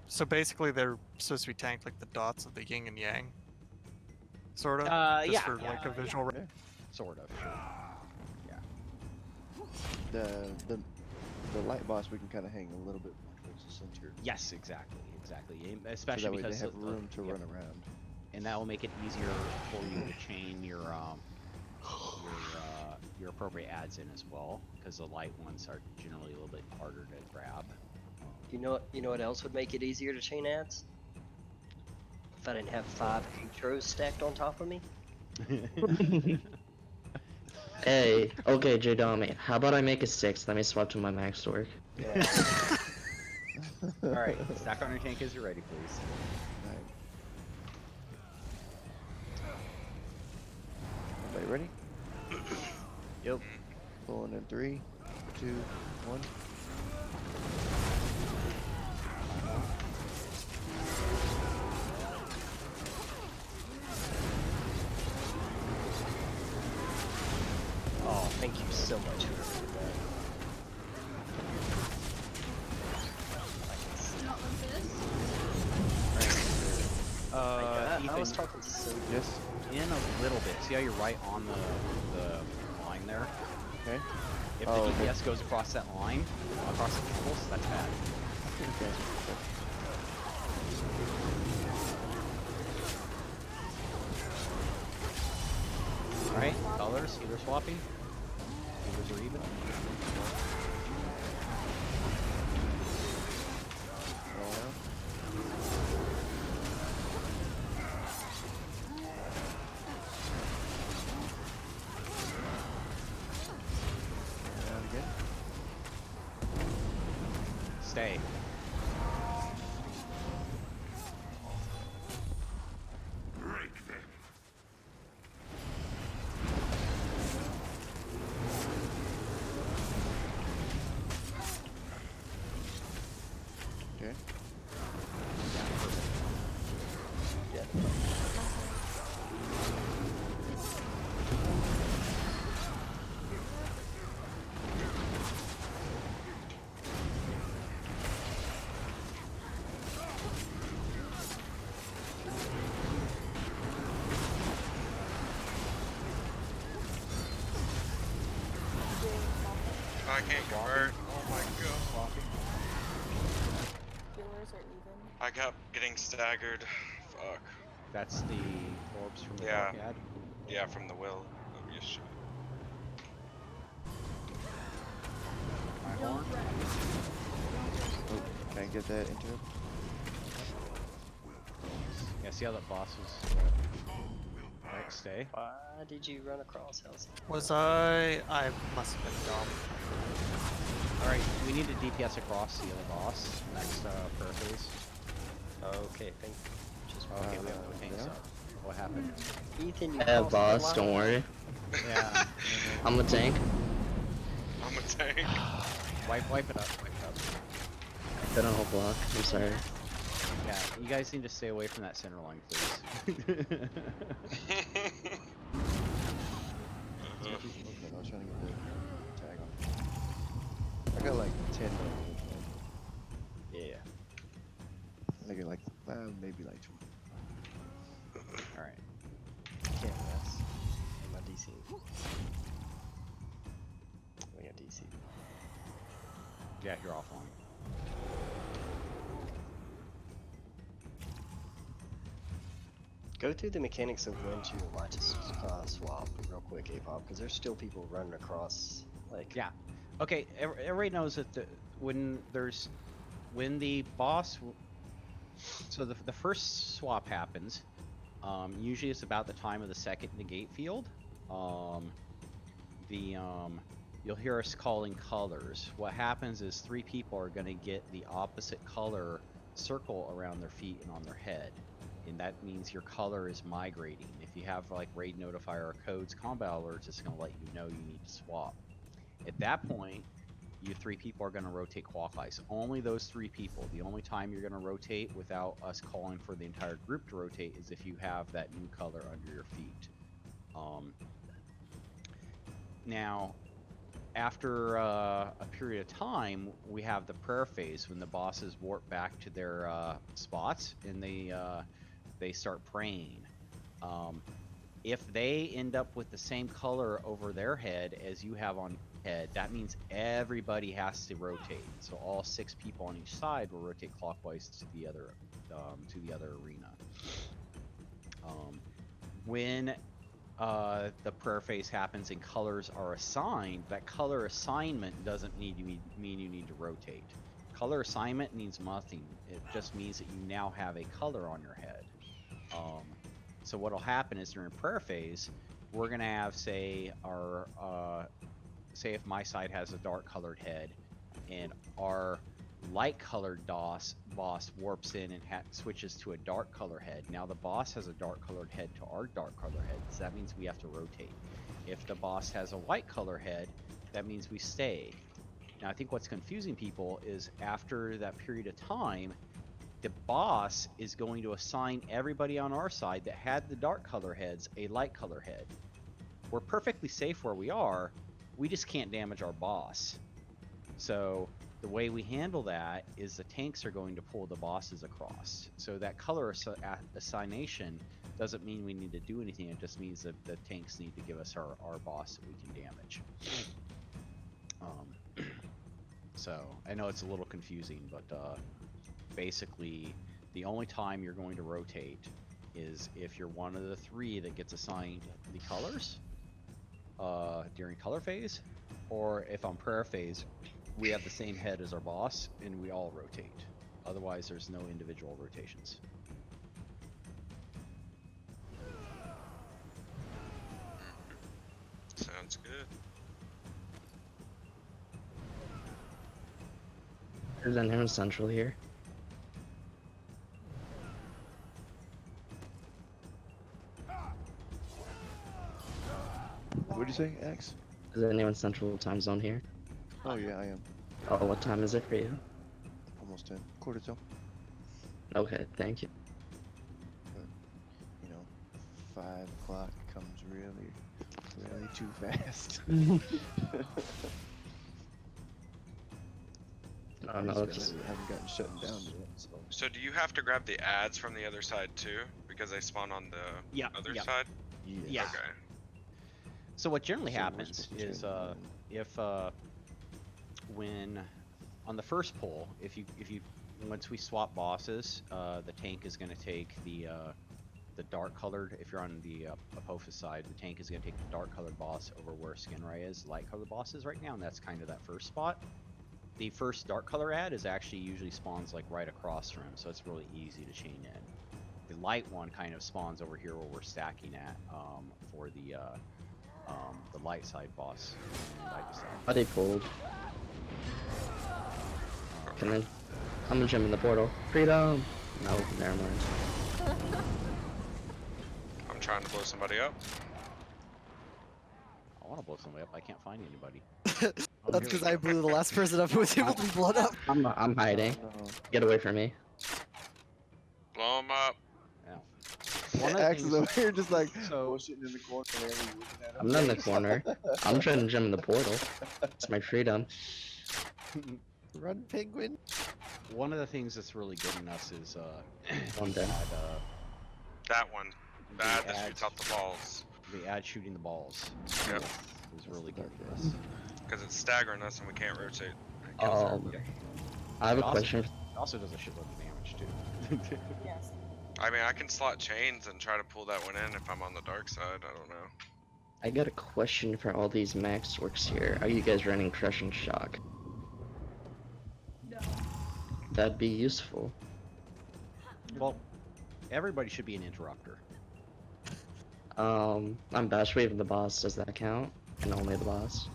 S9: So basically, they're supposed to be tanked like the dots of the yin and yang, sort of. Just
S1: Yeah,
S9: for
S1: yeah,
S9: like a visual.
S3: Yeah.
S1: Sort of.
S3: The light boss we can kind of hang a little bit more towards the center.
S1: Yes, exactly.
S3: So
S1: Especially
S3: that way they
S1: because
S3: have
S1: of the-
S3: room to
S1: yep.
S3: run around.
S1: And that will make it easier for you to chain your appropriate ads in as well, because the light ones are generally a little bit harder to grab.
S4: You know what else would make it easier to chain ads? If I didn't have 5 intros stacked on top of me.
S10: Hey, okay, Jadami, how about I make a 6? Let me swap to my max work.
S4: Yeah.
S1: All right, stack on your tank as you're ready, please.
S3: Right. Everybody ready?
S1: Yep.
S3: Pulling in 3, 2, 1.
S4: Thank you so much whoever did that.
S7: Not like this.
S4: I was
S1: Ethan,
S4: talking so
S3: Yes.
S1: in a little bit. See how you're right on the line there?
S3: Okay.
S1: If
S3: Oh,
S1: the
S3: okay.
S1: DPS goes across that line, across the cables, that's bad.
S3: Okay.
S1: Alright, colors, healer swapping. Healers are even.
S3: Roll out. And again.
S1: Stay.
S3: Okay.
S4: yeah.
S5: I can't convert. Oh my god.
S2: Healers are even.
S5: I kept getting staggered. Fuck.
S1: That's the orbs from the
S5: Yeah.
S1: dark ad.
S5: Yeah, from the will of Yeshua.
S1: My
S7: Don't
S1: horn.
S7: wreck.
S3: Oh, can I get that into it?
S1: Yeah, see how that boss was. Right, stay.
S4: Why did you run across Helsing?
S9: Was I must have been dumb.
S1: Alright, we need to DPS across the other boss next prayer phase.
S4: Okay, thank you. Just
S1: Okay, we have no tanks
S3: yeah.
S1: up. What happened?
S4: Ethan, you
S10: Yeah,
S4: crossed the
S10: boss,
S4: line.
S10: don't worry.
S1: Yeah.
S10: I'm a tank.
S5: I'm a tank.
S1: Wipe it up, wipe it up.
S10: Been on a whole block. I'm sorry.
S1: Yeah, you guys need to stay away from that center line, please.
S3: Okay, I was trying to get the tag on. I got like 10 minutes.
S4: Yeah.
S3: I get like, maybe like 2.
S1: Alright.
S4: Can't mess. My DC. I got DC.
S1: Yeah, you're offline.
S4: Go through the mechanics of when to like to swap real quick, Apop, because there's still people running across. Like,
S1: Yeah. Okay, everybody knows that when the boss, so the first swap happens, usually it's about the time of the second negate field. You'll hear us calling colors. What happens is 3 people are going to get the opposite color circle around their feet and on their head. And that means your color is migrating. If you have like raid notifier or codes, combat alerts, it's going to let you know you need to swap. At that point, you 3 people are going to rotate clockwise. Only those 3 people. The only time you're going to rotate without us calling for the entire group to rotate is if you have that new color under your feet. Now, after a period of time, we have the prayer phase when the bosses warp back to their spots and they start praying. If they end up with the same color over their head as you have on your head, that means everybody has to rotate. So all 6 people on each side will rotate clockwise to the other arena. When the prayer phase happens and colors are assigned, that color assignment doesn't mean you need to rotate. Color assignment means nothing. It just means that you now have a color on your head. So what'll happen is during prayer phase, we're gonna have, say, say if my side has a dark colored head, and our light colored boss warps in and switches to a dark color head. Now the boss has a dark colored head to our dark color head, so that means we have to rotate. If the boss has a white color head, that means we stay. Now I think what's confusing people is after that period of time, the boss is going to assign everybody on our side that had the dark color heads a light color head. We're perfectly safe where we are. we just can't damage our boss. So the way we handle that is the tanks are going to pull the bosses across. So that color assignation doesn't mean we need to do anything. It just means that the tanks need to give us our boss that we can damage. So I know it's a little confusing, but basically the only time you're going to rotate is if you're one of the 3 that gets assigned the colors during color phase, or if on prayer phase we have the same head as our boss and we all rotate. Otherwise there's no individual rotations.
S5: Sounds good.
S10: Is anyone central here?
S3: What'd you say, X?
S10: Is anyone central time zone here?
S3: Oh yeah, I am.
S10: Oh, what time is it for you?
S3: Almost 10. Quarter till.
S10: Okay, thank you.
S3: You know, 5 o'clock comes really too fast.
S10: Oh, no, it's...
S3: haven't gotten shut down yet.
S5: So do you have to grab the ads from the other side too? Because they spawn on the other side?
S1: Yeah.
S5: Okay.
S1: So what generally
S3: So we're
S1: happens
S3: supposed to
S1: is
S3: change
S1: if when on the first pull, if you once we swap bosses, the tank is going to take the dark colored. If you're on the Apophis side, the tank is going to take the dark colored boss over where Skinray is, light colored boss is right now, and that's kind of that first spot. The first dark color ad is actually usually spawns like right across from him, so it's really easy to chain in. The light one kind of spawns over here where we're stacking at for the light side boss. And I just,
S10: Are they pulled? Can I? I'm gonna jump in the portal. Freedom! No, never mind.
S5: I'm trying to blow somebody up.
S1: I want to blow somebody up. I can't find anybody.
S6: That's because I blew the last person up who was able to be blown up.
S10: I'm hiding. Get away from me.
S5: Blow them up.
S1: Yeah. One of the
S3: X is
S1: things,
S3: over here just like
S1: so
S3: bullshitting in the corner. And everyone's looking at him.
S10: I'm not in the corner. I'm trying to jump in the portal. It's my freedom.
S6: Run, penguin.
S1: one of the things that's really good in us is
S10: One dead.
S5: That one.
S1: The
S5: That that
S1: ads.
S5: shoots out the balls.
S1: the ad shooting the balls
S5: Yep.
S1: is really good for us.
S5: Because it's staggering us and we can't rotate. It kills everybody.
S10: I have a
S1: It also-
S10: question.
S1: It also does a shitload of damage too.
S2: Yes.
S5: I mean, I can slot chains and try to pull that one in if I'm on the dark side. I don't know.
S10: I got a question for all these max works here. Are you guys running Crush and Shock?
S7: No.
S10: That'd be useful.
S1: Well, everybody should be an interrupter.
S10: I'm Bash Wave and the boss. Does that count? And only the boss?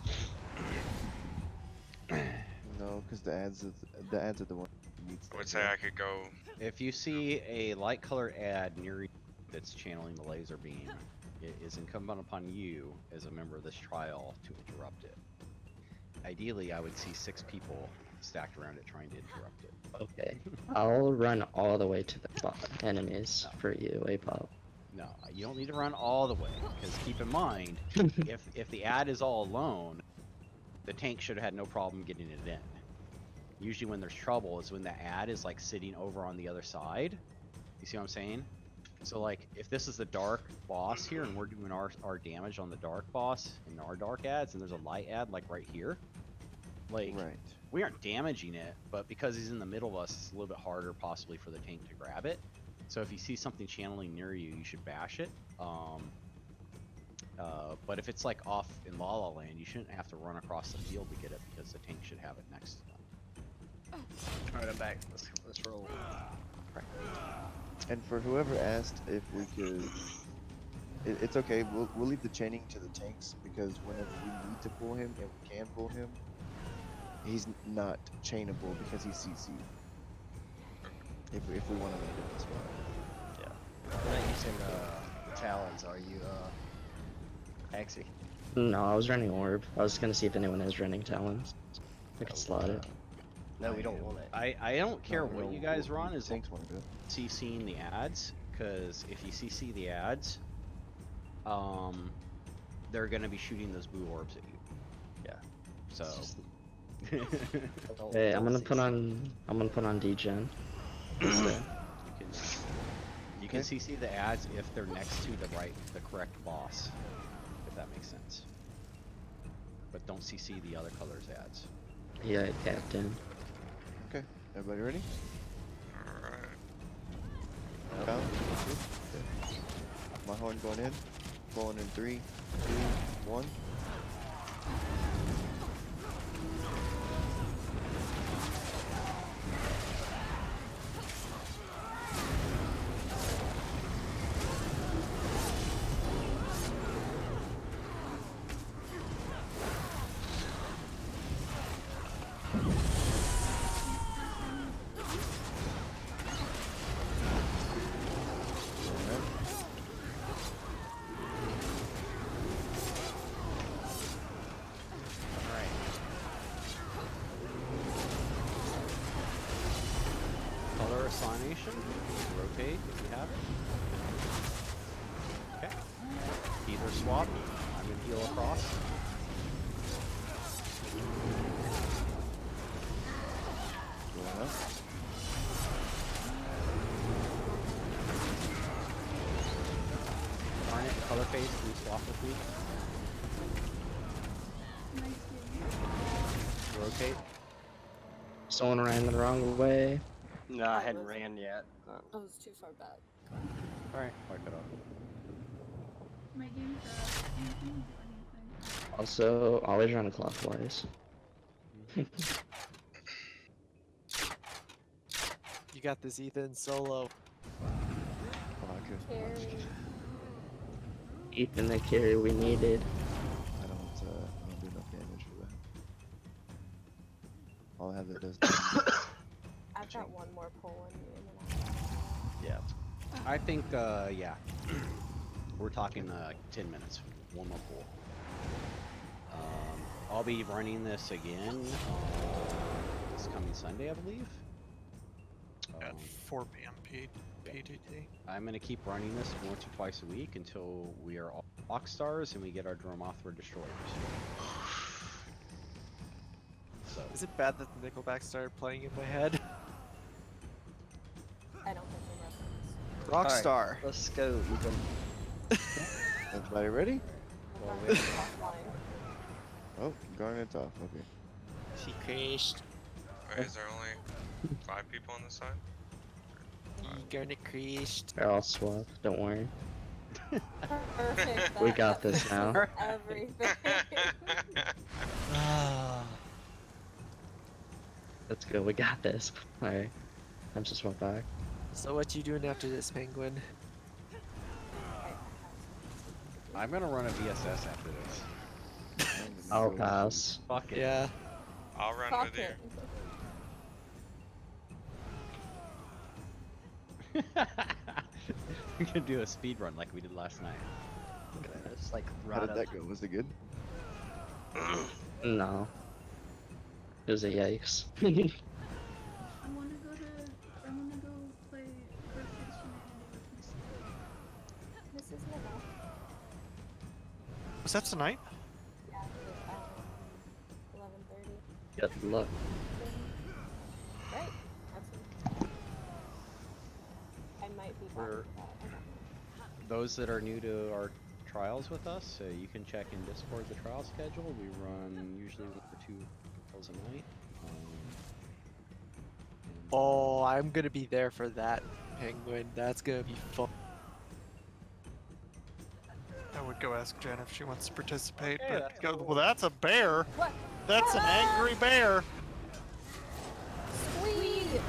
S3: No, because the ads are the one who needs
S5: I would
S3: that
S5: say
S3: guy.
S5: I could go.
S1: If you see a light color ad near you that's channeling the laser beam, it is incumbent upon you as a member of this trial to interrupt it. Ideally, I would see 6 people stacked around it trying to interrupt it.
S10: Okay. I'll run all the way to the enemies for you, Apop.
S1: No, you don't need to run all the way, because keep in mind, if the ad is all alone, the tank should have had no problem getting it in. Usually when there's trouble is when the ad is like sitting over on the other side. You see what I'm saying? So like, if this is the dark boss here and we're doing our damage on the dark boss in our dark ads, and there's a light ad like right here, like,
S3: Right.
S1: we aren't damaging it, but because he's in the middle of us, it's a little bit harder possibly for the tank to grab it. So if you see something channeling near you, you should bash it. But if it's like off in La La Land, you shouldn't have to run across the field to get it because the tank should have it next to them.
S4: Alright, I'm back. Let's roll.
S3: And for whoever asked if we could, it's okay. We'll leave the chaining to the tanks because whenever we need to pull him and we can pull him, he's not chainable because he's CC. If we want to make it this way.
S4: We're not using talons, are you, Axie?
S10: No, I was running Orb. I was gonna see if anyone is running Talons. I could slot it.
S4: No, we don't want it.
S1: I don't care
S3: No,
S1: what
S3: no,
S1: you guys
S3: we'll-
S1: run
S3: the
S1: as
S3: tanks want to do it.
S1: CCing the ads, because if you CC the ads, they're gonna be shooting those blue orbs at you. So.
S10: Hey, I'm gonna put on degen.
S1: You can CC the ads if they're next to the correct boss, if that makes sense. But don't CC the other colors ads.
S10: Yeah, Captain.
S3: Okay, everybody ready?
S5: Alright.
S3: Down. Okay. My horn going in. Going in 3, 2, 1.
S1: Color assignation. Rotate if you have it. Okay. Either swap. I'm gonna heal across.
S3: Going up.
S1: Darn it, color phase, please swap with me. Rotate.
S10: Someone ran the wrong way.
S4: No, I hadn't ran yet.
S2: I was too far back.
S1: Alright, wipe it off.
S7: My game crashed. I can't do anything.
S10: Also, always run clockwise.
S6: You got this, Ethan. Solo.
S2: Carry.
S10: Ethan, the carry we needed.
S3: I don't do enough damage for that. All I have that does damage.
S2: I've got one more pull in me and then
S1: Yeah. I think, yeah. We're talking 10 minutes. One more pull. I'll be running this again this coming Sunday, I believe.
S9: At 4 p.m. PDT.
S1: I'm going to keep running this once or twice a week until we are all rock stars and we get our Dromothra destroyers. So.
S6: Is it bad that the Nickelback started playing in my head?
S2: I don't think we
S6: Rockstar.
S4: Alright, let's go, Ethan.
S3: Everybody ready?
S2: Well, we offline.
S3: Oh, Garnet's off. Okay.
S6: She crashed.
S5: Wait, is there only 5 people on this side?
S6: Garnet crashed.
S10: They're all swapped. Don't worry.
S2: Perfect.
S10: We got this now.
S2: Everything.
S10: Let's go. We got this. Alright. I'm just swap back.
S6: So what you doing after this, Penguin?
S1: I'm going to run a VSS after this.
S10: I'll pass.
S1: Fuck it.
S6: Yeah.
S5: I'll run
S2: Fuck
S5: with you.
S2: it.
S1: We're gonna do a speed run like we did last night.
S4: It's like
S3: How
S4: right
S3: did that go? Was it good?
S10: No. It was a yikes.
S7: I wanna go play versus
S2: This is Nova.
S9: Was that tonight?
S2: Yeah, 11:30.
S10: Good luck.
S2: Right. That's I might be back
S1: We're-
S2: with that. I don't know.
S1: Those that are new to our trials with us, you can check in Discord the trial schedule. We run usually 1 or 2 trials a night.
S6: Oh, I'm gonna be there for that, Penguin. That's gonna be fun.
S9: I would go ask Jen if she wants to participate,
S1: Okay,
S9: but
S1: that's
S9: go,
S1: cool.
S9: well, that's a bear.
S2: What?
S9: That's an angry bear.
S2: Squeak!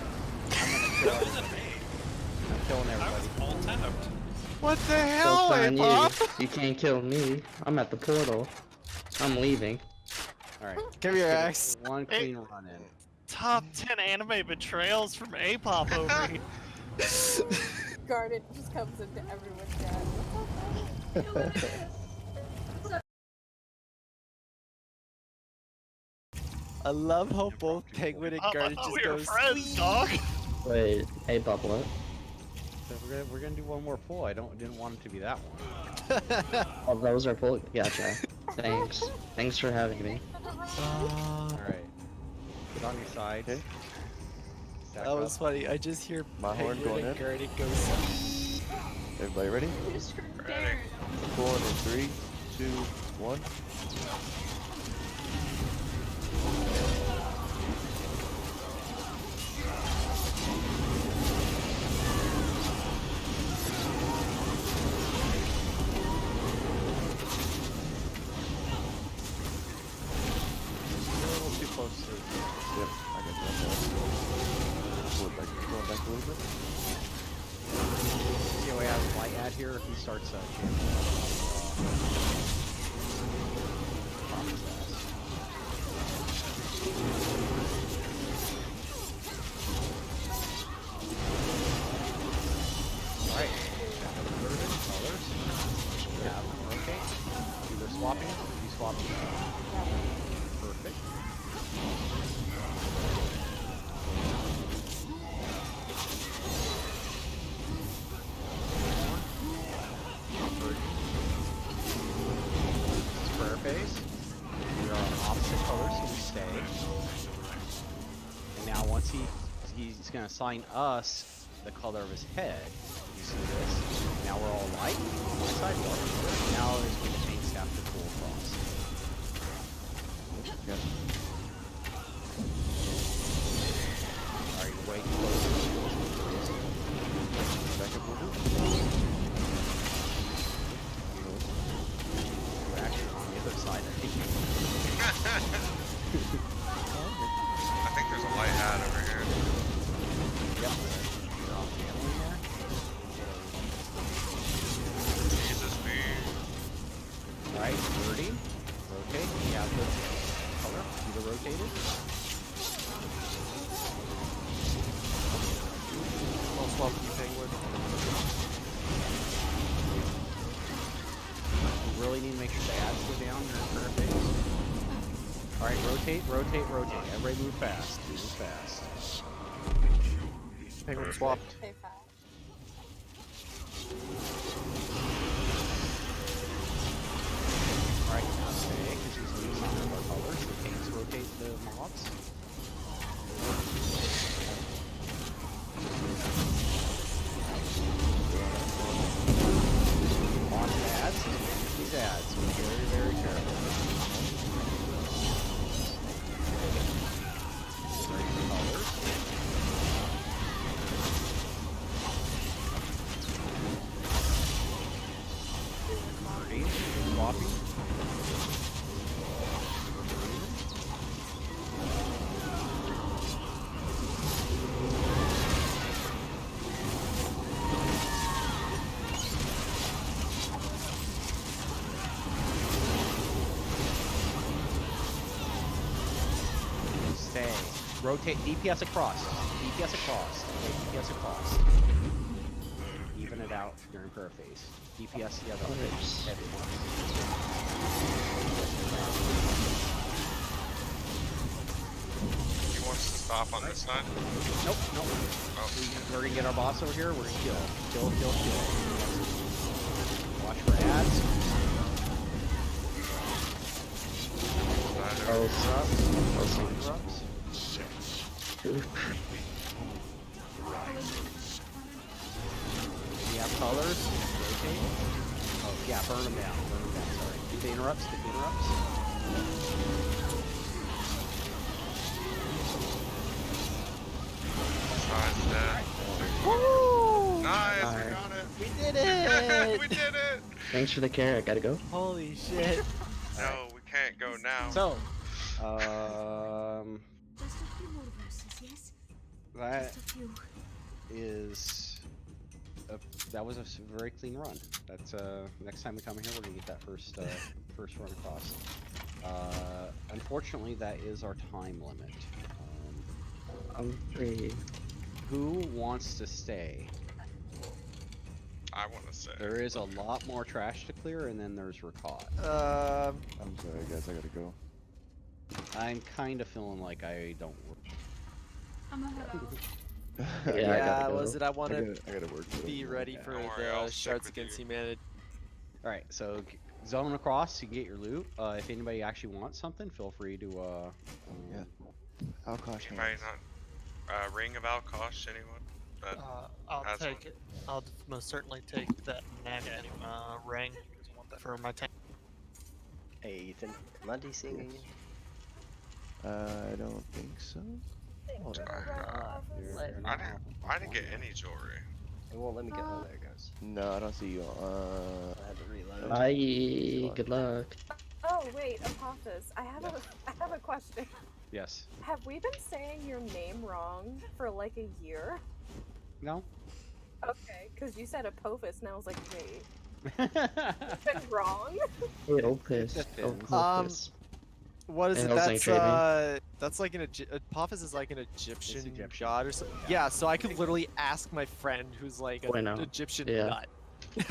S11: That wasn't me.
S1: I'm killing
S11: I
S1: everybody.
S11: was all tapped.
S9: What the
S10: So
S9: hell,
S10: it's on
S9: A-Pop?
S10: you can't kill me. I'm at the portal. I'm leaving.
S1: Alright.
S6: Come here, Axe.
S1: One clean run in.
S9: Top 10 anime betrayals from A-Pop over here.
S2: Garnet just comes into everyone's chat. What's up,
S6: I love how both Penguin and
S9: I
S6: Garnet
S9: thought
S6: just
S9: we were
S6: go
S9: friends,
S6: squeak.
S9: dog.
S10: Wait, hey Bubble.
S1: So we're gonna do one more pull. Didn't want it to be that one.
S10: Oh, those are full. Gotcha. Thanks. Thanks for having me.
S1: All right. Get on your sides.
S3: Okay.
S1: Stack
S6: That was
S1: up.
S6: funny. I just hear
S3: My horn going in.
S6: and it goes.
S3: Everybody ready?
S7: Just for
S5: Ready.
S7: Darren.
S3: Pulling in 3, 2, 1.
S1: You're a little too close to.
S3: Yep, I got that. Pull it back, going back a little bit.
S1: See how he has a light ad here? If he starts jamming Alright. Colors. Yeah, okay. Either swapping, you swapping. Perfect. Square face. We are on opposite colors, so we stay. And now once he's gonna assign us the color of his head. You see this? Now we're all light. On my side, dark. Now is when the tanks have to pull across.
S3: Yep.
S1: Alright, way closer.
S3: Back up a little bit.
S1: We're actually on the other side, I think.
S5: I think there's a light hat over here.
S1: Yep. You're on the other one there.
S5: Jesus be.
S1: Alright, 30. Rotate. We have the color. Either rotated.
S6: I'll swap with you, Penguin.
S1: We really need to make sure the ads go down your face. Alright, rotate, rotate, rotate. Everybody move fast. Move fast.
S6: Penguin swapped.
S2: Stay fast.
S1: Alright, now stay, because he's using one of our colors. The tanks rotate the mobs. On ads, these ads. Be very, very careful. Ready for colors. Marty, swapping. Stay. Rotate. DPS across. DPS across. Okay, DPS across. Even it out during prayer phase. DPS the other way. Everyone.
S5: He wants to stop on this side.
S1: Nope, nope.
S5: Oh.
S1: We're gonna get our boss over here. We're gonna kill. Kill, kill, kill. Watch for ads.
S5: Side
S10: Oh,
S1: Interrupts.
S10: oh,
S1: Interrupts. We have colors. Rotate. Oh, yeah, burn them down. Burn them down. Sorry. Get the interrupts. Get the interrupts.
S5: Side's dead.
S1: Woo!
S5: Nice, we
S10: Alright.
S5: got it.
S1: We did it!
S5: We did it!
S10: Thanks for the care. I gotta go.
S1: Holy shit.
S5: No, we can't go now.
S1: So,
S7: Just a few more verses, yes?
S1: that
S7: Just a few.
S1: is that was a very clean run. That's next time we come here, we're gonna get that first run across. Unfortunately, that is our time limit.
S10: Free.
S1: Who wants to stay?
S5: I want to say.
S1: There is a lot more trash to clear, and then there's Rakat.
S3: I'm sorry, guys. I gotta go.
S1: I'm kind of feeling like I don't work.
S7: I'm a hello.
S10: Yeah, I gotta go.
S6: was it? I want to
S3: I gotta work.
S6: be ready for
S5: Don't worry, I'll
S6: the
S5: stick
S6: shards
S5: with
S6: against
S5: you.
S6: humanity.
S1: All right, so zone across, you get your loot. If anybody actually wants something, feel free to
S3: Yeah. Alkosh
S5: Anybody
S3: hands.
S5: not Ring of Alkosh, anyone? That
S9: I'll
S5: has
S9: take
S5: one?
S9: it. I'll most certainly take that nanny ring for my tank.
S4: Hey Ethan, am I DCing again?
S3: I don't think so.
S4: Hold on.
S5: I didn't get any jewelry.
S4: It won't let me get. Oh, there it goes.
S3: No, I don't see you.
S4: I had to reload.
S10: Bye. Good luck.
S2: Oh wait, Apophis, I have a question.
S1: Yes.
S2: Have we been saying your name wrong for like a year?
S1: No.
S2: Okay, because you said Apophis, and I was like, wait, it's been wrong.
S10: Hey, Opus. Opus.
S6: What is
S10: And
S6: it?
S10: Hellsing trade me.
S6: That's like an Apophis is like an Egyptian
S1: Egyptian.
S6: god or something. Yeah, so I could literally ask my friend who's like an
S10: Bueno.
S6: Egyptian
S10: Yeah.
S6: nut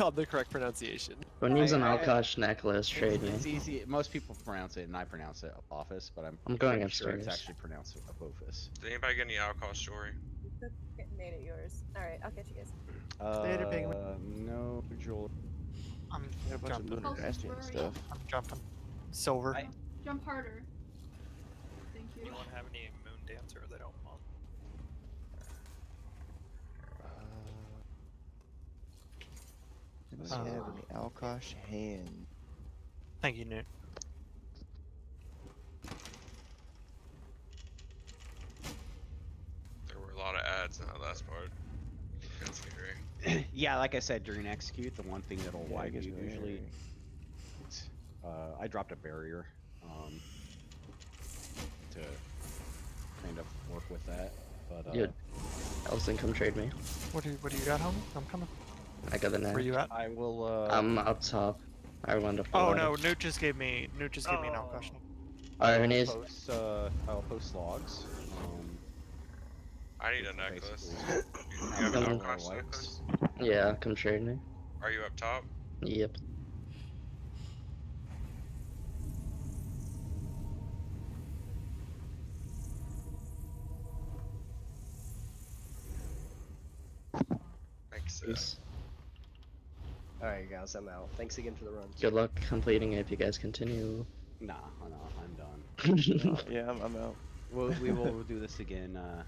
S6: on the correct pronunciation.
S10: Who needs an Alkosh necklace? Trade me.
S1: It's easy. Most people pronounce it, and I pronounce it Apophis, but I'm
S10: going
S1: pretty sure it's
S10: upstairs.
S1: actually pronounced Apophis.
S5: Did anybody get any Alkosh jewelry?
S2: Made it yours. All right, I'll get you guys.
S6: Later, Penguin.
S1: No jewelry.
S9: I'm
S3: Got a bunch of
S9: jumping.
S3: lunar bastion
S7: Where are you?
S3: stuff.
S9: I'm jumping. Silver.
S7: Jump harder. Thank you.
S9: Anyone have any moon dancer they don't want?
S3: Anybody have any Alkosh hand?
S9: Thank you, Newt.
S5: There were a lot of ads in that last part. That's scary.
S1: Yeah, like I said, during execute, the one thing that'll
S3: Yeah, I
S1: wipe
S3: guess
S1: you
S3: we're
S1: usually.
S3: airing.
S1: I dropped a barrier to kind of work with that, but
S10: Dude, Hellsing, come trade me.
S9: What do you got, homie? I'm coming.
S10: I got the net.
S9: Where you at?
S1: I will.
S10: I'm up top. I went to
S9: Oh no, Newt just gave me an Alkosh.
S10: Alright,
S1: I'll
S10: Renee's.
S1: post, I'll post logs.
S5: I need a
S1: It's
S5: necklace.
S1: basically
S5: You have an
S10: Coming.
S5: Alkosh necklace?
S10: Yeah, come trade me.
S5: Are you up top?
S10: Yep.
S5: Thanks.
S10: Peace.
S4: Alright, guys, I'm out. Thanks again for the runs.
S10: Good luck completing it if you guys continue.
S1: Nah, I'm done.
S3: Yeah, I'm out.
S1: We will do this again, and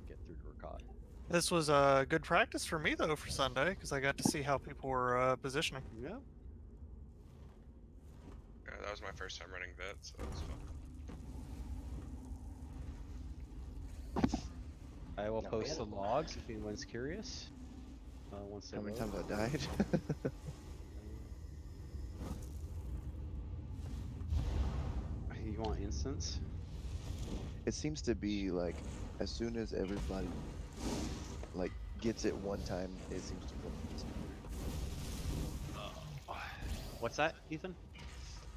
S1: get through to Rakat.
S9: This was good practice for me though for Sunday because I got to see how people were positioning.
S1: Yeah.
S5: Yeah, that was my first time running vet, so that was fun.
S1: I will
S4: No,
S1: post
S4: man.
S1: the logs if anyone's curious. Once they
S3: How many
S1: load.
S3: times I died?
S1: You want instance?
S3: It seems to be like as soon as everybody like gets it one time, it seems to go.
S1: What's that, Ethan?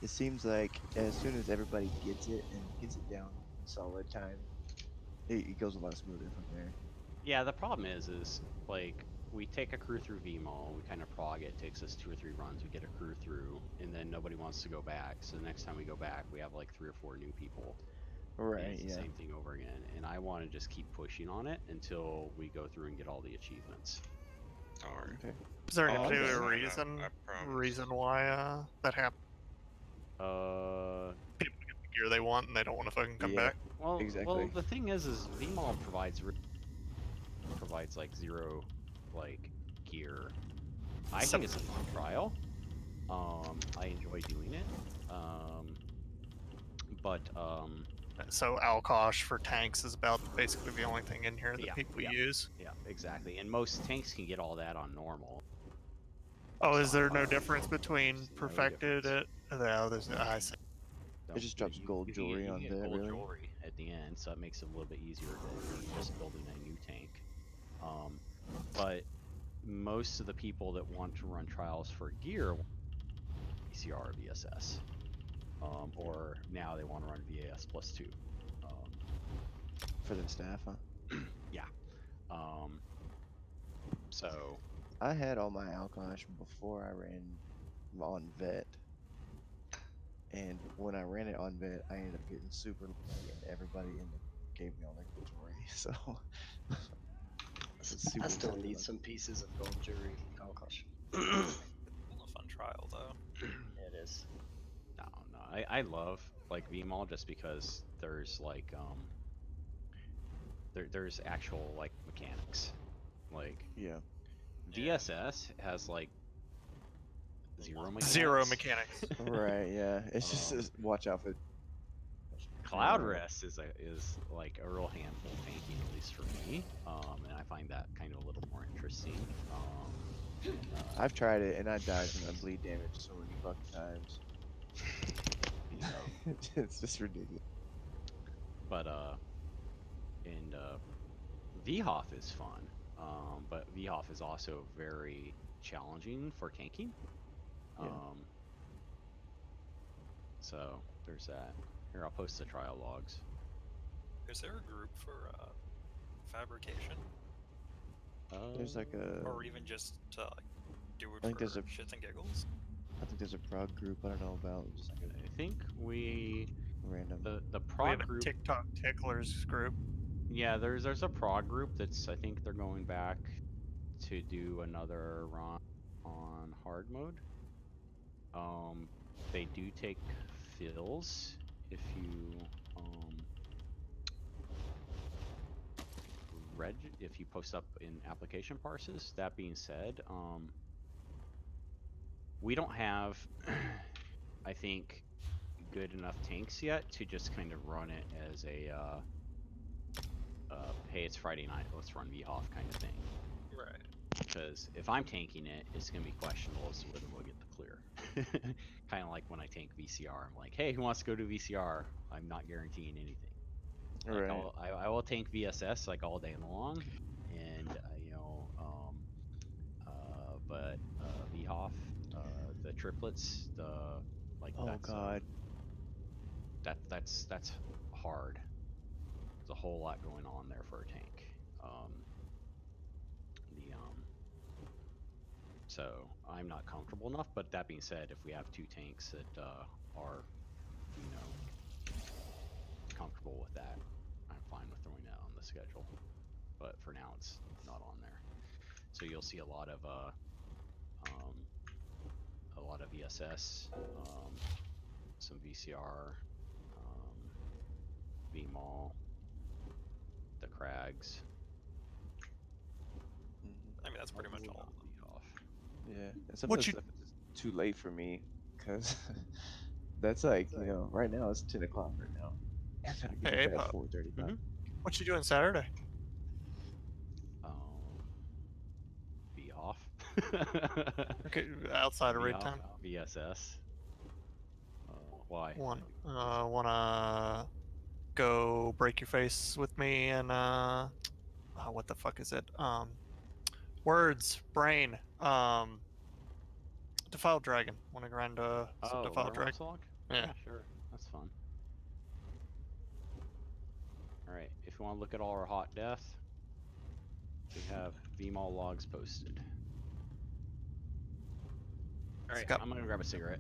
S3: It seems like as soon as everybody gets it and gets it down in solid time, it goes a lot smoother from there.
S1: Yeah, the problem is like we take a crew through VMOL, we kind of prog it, takes us 2 or 3 runs, we get a crew through, and then nobody wants to go back. So the next time we go back, we have like 3 or 4 new people.
S3: Right.
S1: And it's
S3: Yeah.
S1: the same thing over again, and I want to just keep pushing on it until we go through and get all the achievements.
S5: Don't worry.
S3: Okay.
S9: Is there
S5: I'll
S9: a
S5: do
S9: particular
S5: it.
S9: reason
S5: I promise.
S9: why that happened? People get the gear they want and they don't want to fucking come
S3: Yeah.
S9: back.
S1: Well,
S3: Exactly.
S1: the thing is VMOL provides like 0 like gear. I think it's a fun trial. I enjoy doing it. But
S9: So Alkosh for tanks is about basically the only thing in here that people use.
S1: yeah, exactly. And most tanks can get all that on normal.
S9: Oh, is there no difference between
S1: There's no
S9: perfected
S1: difference.
S9: No, there's no. I see.
S3: It just drops gold jewelry
S1: you
S3: on
S1: get
S3: that,
S1: gold
S3: really.
S1: jewelry at the end, so it makes it a little bit easier than just building a new tank. But most of the people that want to run trials for gear want PCR or VSS. Or now they want to run VAS +2.
S3: For the staff, huh?
S1: Yeah. So
S3: I had all my Alkosh before I ran on vet. And when I ran it on vet, I ended up getting super lucky and everybody gave me all their gold jewelry. So
S4: I still need some pieces of gold jewelry, Alkosh.
S9: Full of fun trials.
S1: is. No, no. I love like VMOL just because there's like there's actual like mechanics. Like
S3: Yeah.
S1: VSS has like zero mechanics.
S9: Zero mechanics.
S3: Right. Yeah. It's just watch out for.
S1: Cloud Rest is like a real handful of tanking, at least for me. And I find that kind of a little more interesting.
S3: I've tried it and I died from that bleed damage so many fucking times. It's just ridiculous.
S1: But and VHOF is fun. But VHOF is also very challenging for tanking. So there's that. Here, I'll post the trial logs.
S12: Is there a group for fabrication?
S3: There's like a.
S12: Or even just to like, do it
S3: I think
S12: for
S3: there's a.
S12: shits and giggles?
S3: I think there's a prog group. I don't know about. Just like
S1: I think we
S3: random.
S1: the
S9: We
S1: prog
S9: have a
S1: group.
S9: TikTok ticklers group.
S1: Yeah, there's a prog group that's I think they're going back to do another run on hard mode. They do take fills if you if you post up in application parses. That being said, we don't have I think good enough tanks yet to just kind of run it as a hey, it's Friday night, let's run VHOF kind of thing.
S12: Right.
S1: Because if I'm tanking it, it's going to be questionable as to whether we'll get the clear. Kind of like when I tank VCR. I'm like, hey, who wants to go to VCR? I'm not guaranteeing anything. Like
S3: Right.
S1: I will tank VSS like all day long, and but VHOF, the triplets, the like
S3: Oh God.
S1: that's hard. There's a whole lot going on there for a tank. So I'm not comfortable enough. But that being said, if we have two tanks that are, comfortable with that, I'm fine with throwing that on the schedule. But for now, it's not on there. So you'll see a lot of ESS, some VCR, VMOL, the Crags.
S12: I mean, that's pretty much all.
S3: Yeah. And some of the stuff is just too late for me, cause that's like right now it's 10 o'clock right now. And I get
S9: Hey,
S3: to bed at
S9: Pop.
S3: 4:35.
S9: What you doing Saturday?
S1: VHOF.
S9: Okay, outside of raid
S1: VHOF,
S9: time.
S1: VSS. Why?
S9: Wanna go break your face with me and what the fuck is it? Words, brain. Defiled Dragon. Wanna grind some Defiled Dragon?
S1: Log?
S9: Yeah.
S1: Sure. That's fun. Alright, if you want to look at all our hot death, we have VMOL logs posted. Alright, I'm gonna grab a cigarette.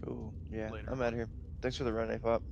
S3: Cool. Yeah,
S9: Later.
S3: I'm out of here. Thanks for the run, A-Pop.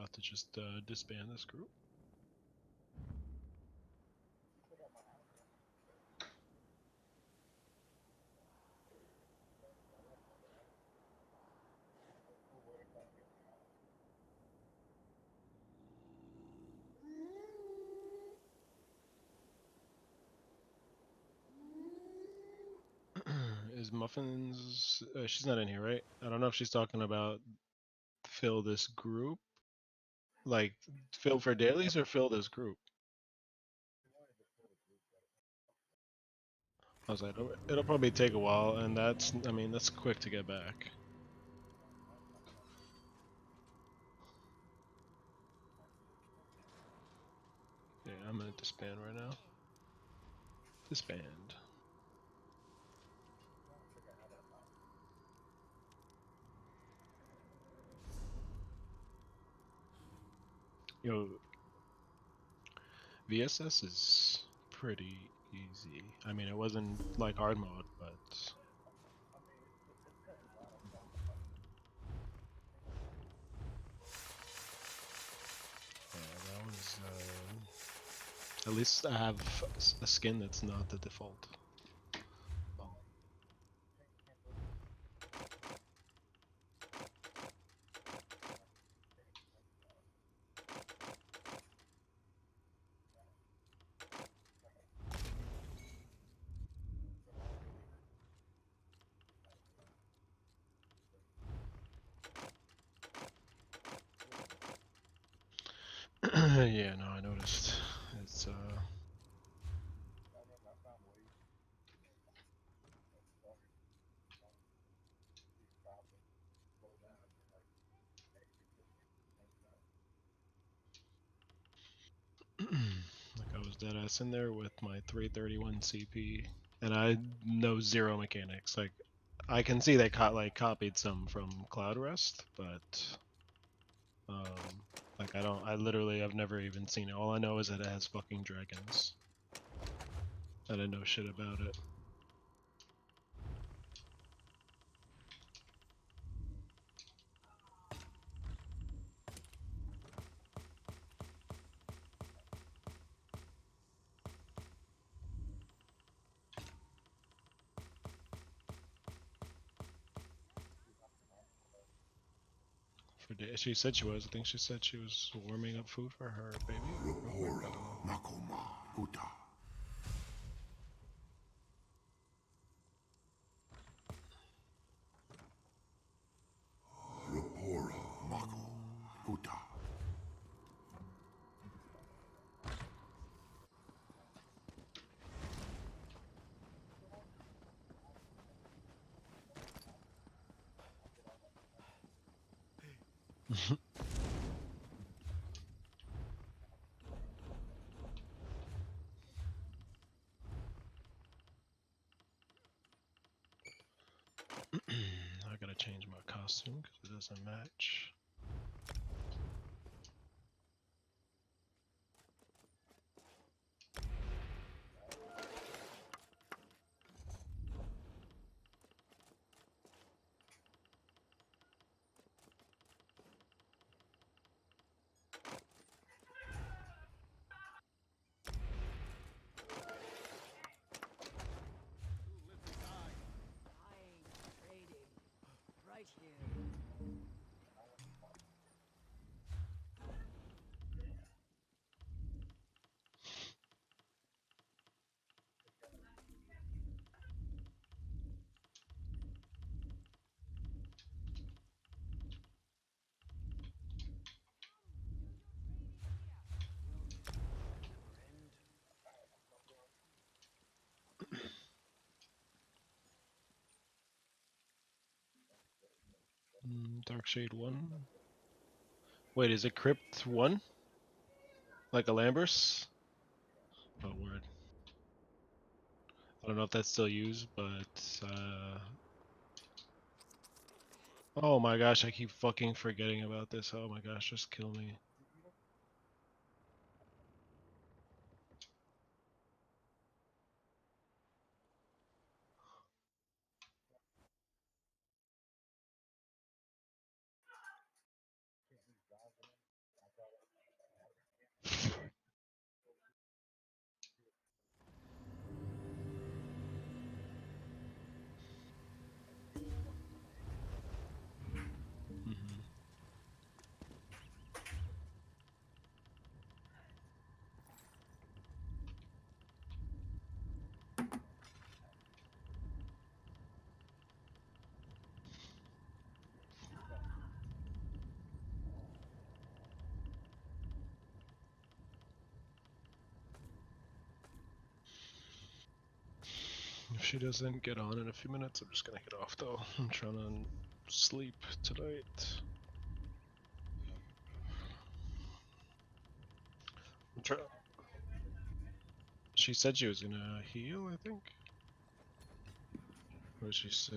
S13: about to just disband this group. Is Muffins? She's not in here, right? I don't know if she's talking about fill this group, like fill for dailies, or fill this group. I was like, it'll probably take a while, and that's, I mean, that's quick to get back. Yeah, I'm gonna disband right now. Disband. Yo, VSS is pretty easy. I mean, it wasn't like hard mode, but yeah, that was. At least I have a skin that's not the default. Yeah, no, I noticed. It's like I was dead ass in there with my 331 CP, and I know zero mechanics. Like I can see they copied some from Cloud Rest, but like I literally I've never even seen it. All I know is that it has fucking dragons. I didn't know shit about it. She said she was. I think she said she was warming up food for her baby. Real quick, I don't know. I gotta change my costume because it doesn't match. Dark Shade 1. Wait, is it Crypt 1? Like a Lambers? Oh, word. I don't know if that's still used, but oh my gosh, I keep fucking forgetting about this. Oh my gosh, just kill me. she doesn't get on in a few minutes, I'm just gonna get off though. I'm trying to sleep tonight. She said she was gonna heal, I think. What did she say?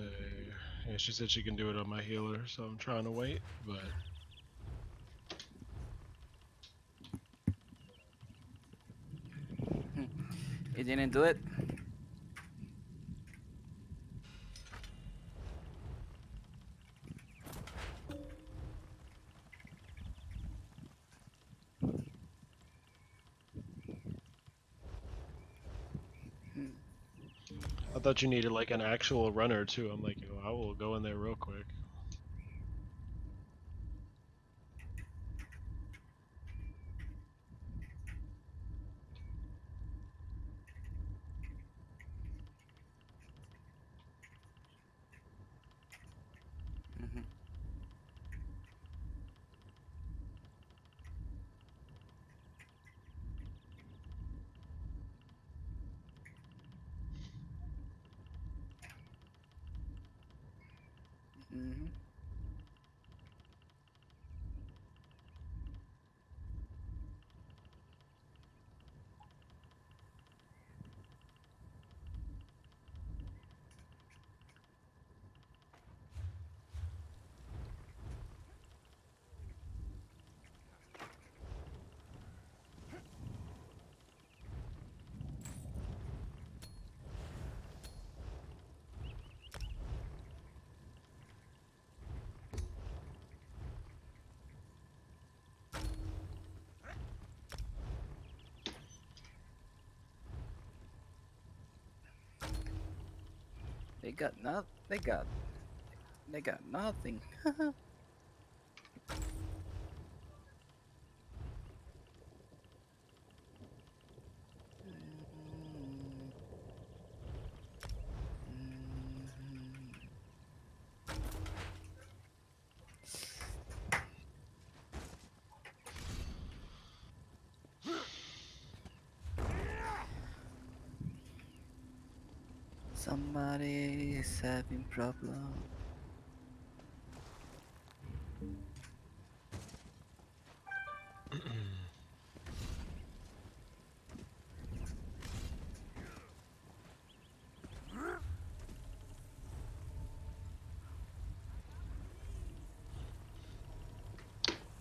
S13: Yeah, she said she can do it on my healer, so I'm trying to wait, but
S11: You didn't do it?
S13: I thought you needed like an actual runner too. I'm like, oh, I will go in there real quick.
S11: Mm-hmm. Mm-hmm. They got not. They got nothing. Somebody is having problem.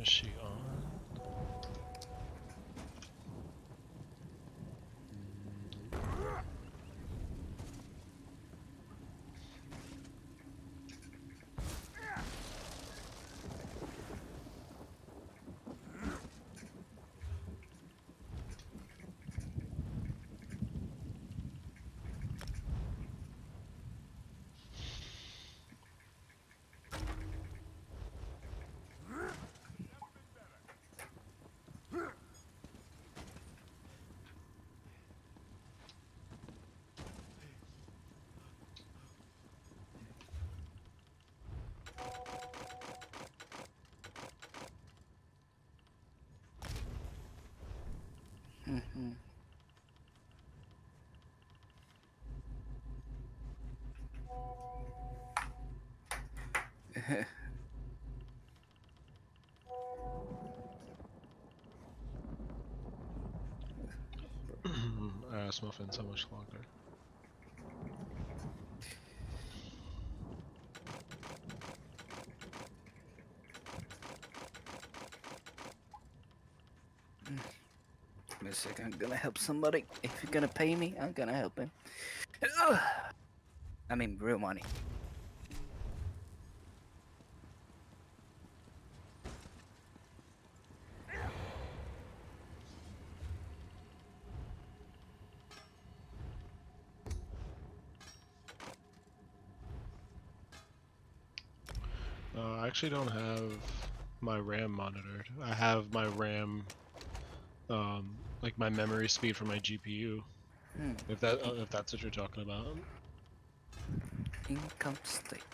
S13: Is she on?
S11: Mm-hmm.
S13: Ass muffin so much longer.
S11: Wait a second, I'm gonna help somebody. If you're gonna pay me, I'm gonna help him. I mean, real money.
S13: I actually don't have my RAM monitored. I have my RAM, like my memory speed for my GPU. If that's what you're talking about.
S11: Income statement.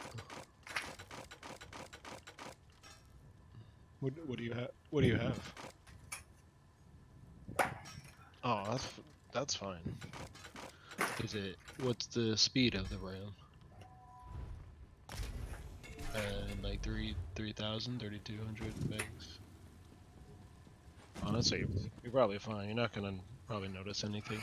S13: What do you have? What do you have? Oh, that's fine. Is it? What's the speed of the RAM? And like 3,000, 3,200 megs. Honestly, you're probably fine. You're not gonna probably notice anything.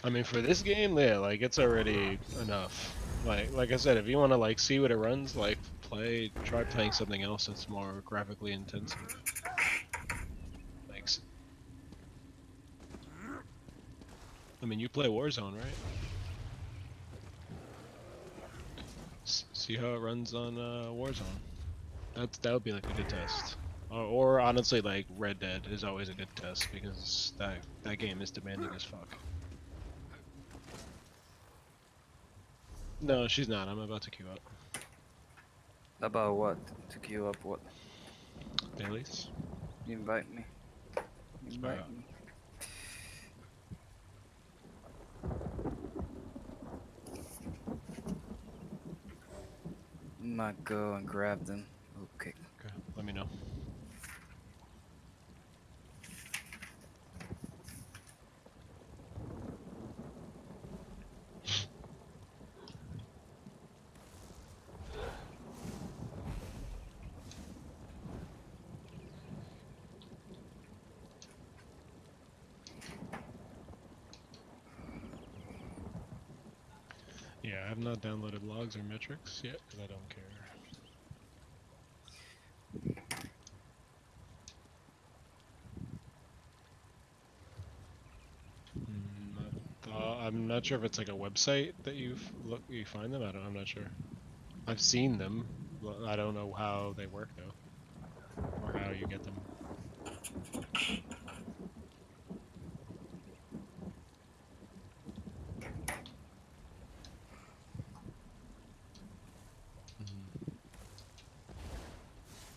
S13: I mean, for this game, yeah, like it's already enough. Like I said, if you want to like see what it runs, like try playing something else that's more graphically intensive. Like, I mean, you play Warzone, right? See how it runs on Warzone. That would be like a good test. Or honestly, like Red Dead is always a good test because that game is demanding as fuck. No, she's not. I'm about to queue up.
S11: About what? To queue up what?
S13: Dailies?
S11: Invite me. Invite me. Might go and grab them. Okay.
S13: Okay, let me know. Yeah, I have not downloaded logs or metrics yet because I don't care. I'm not sure if it's like a website that you find them. I'm not sure. I've seen them. I don't know how they work though, or how you get them.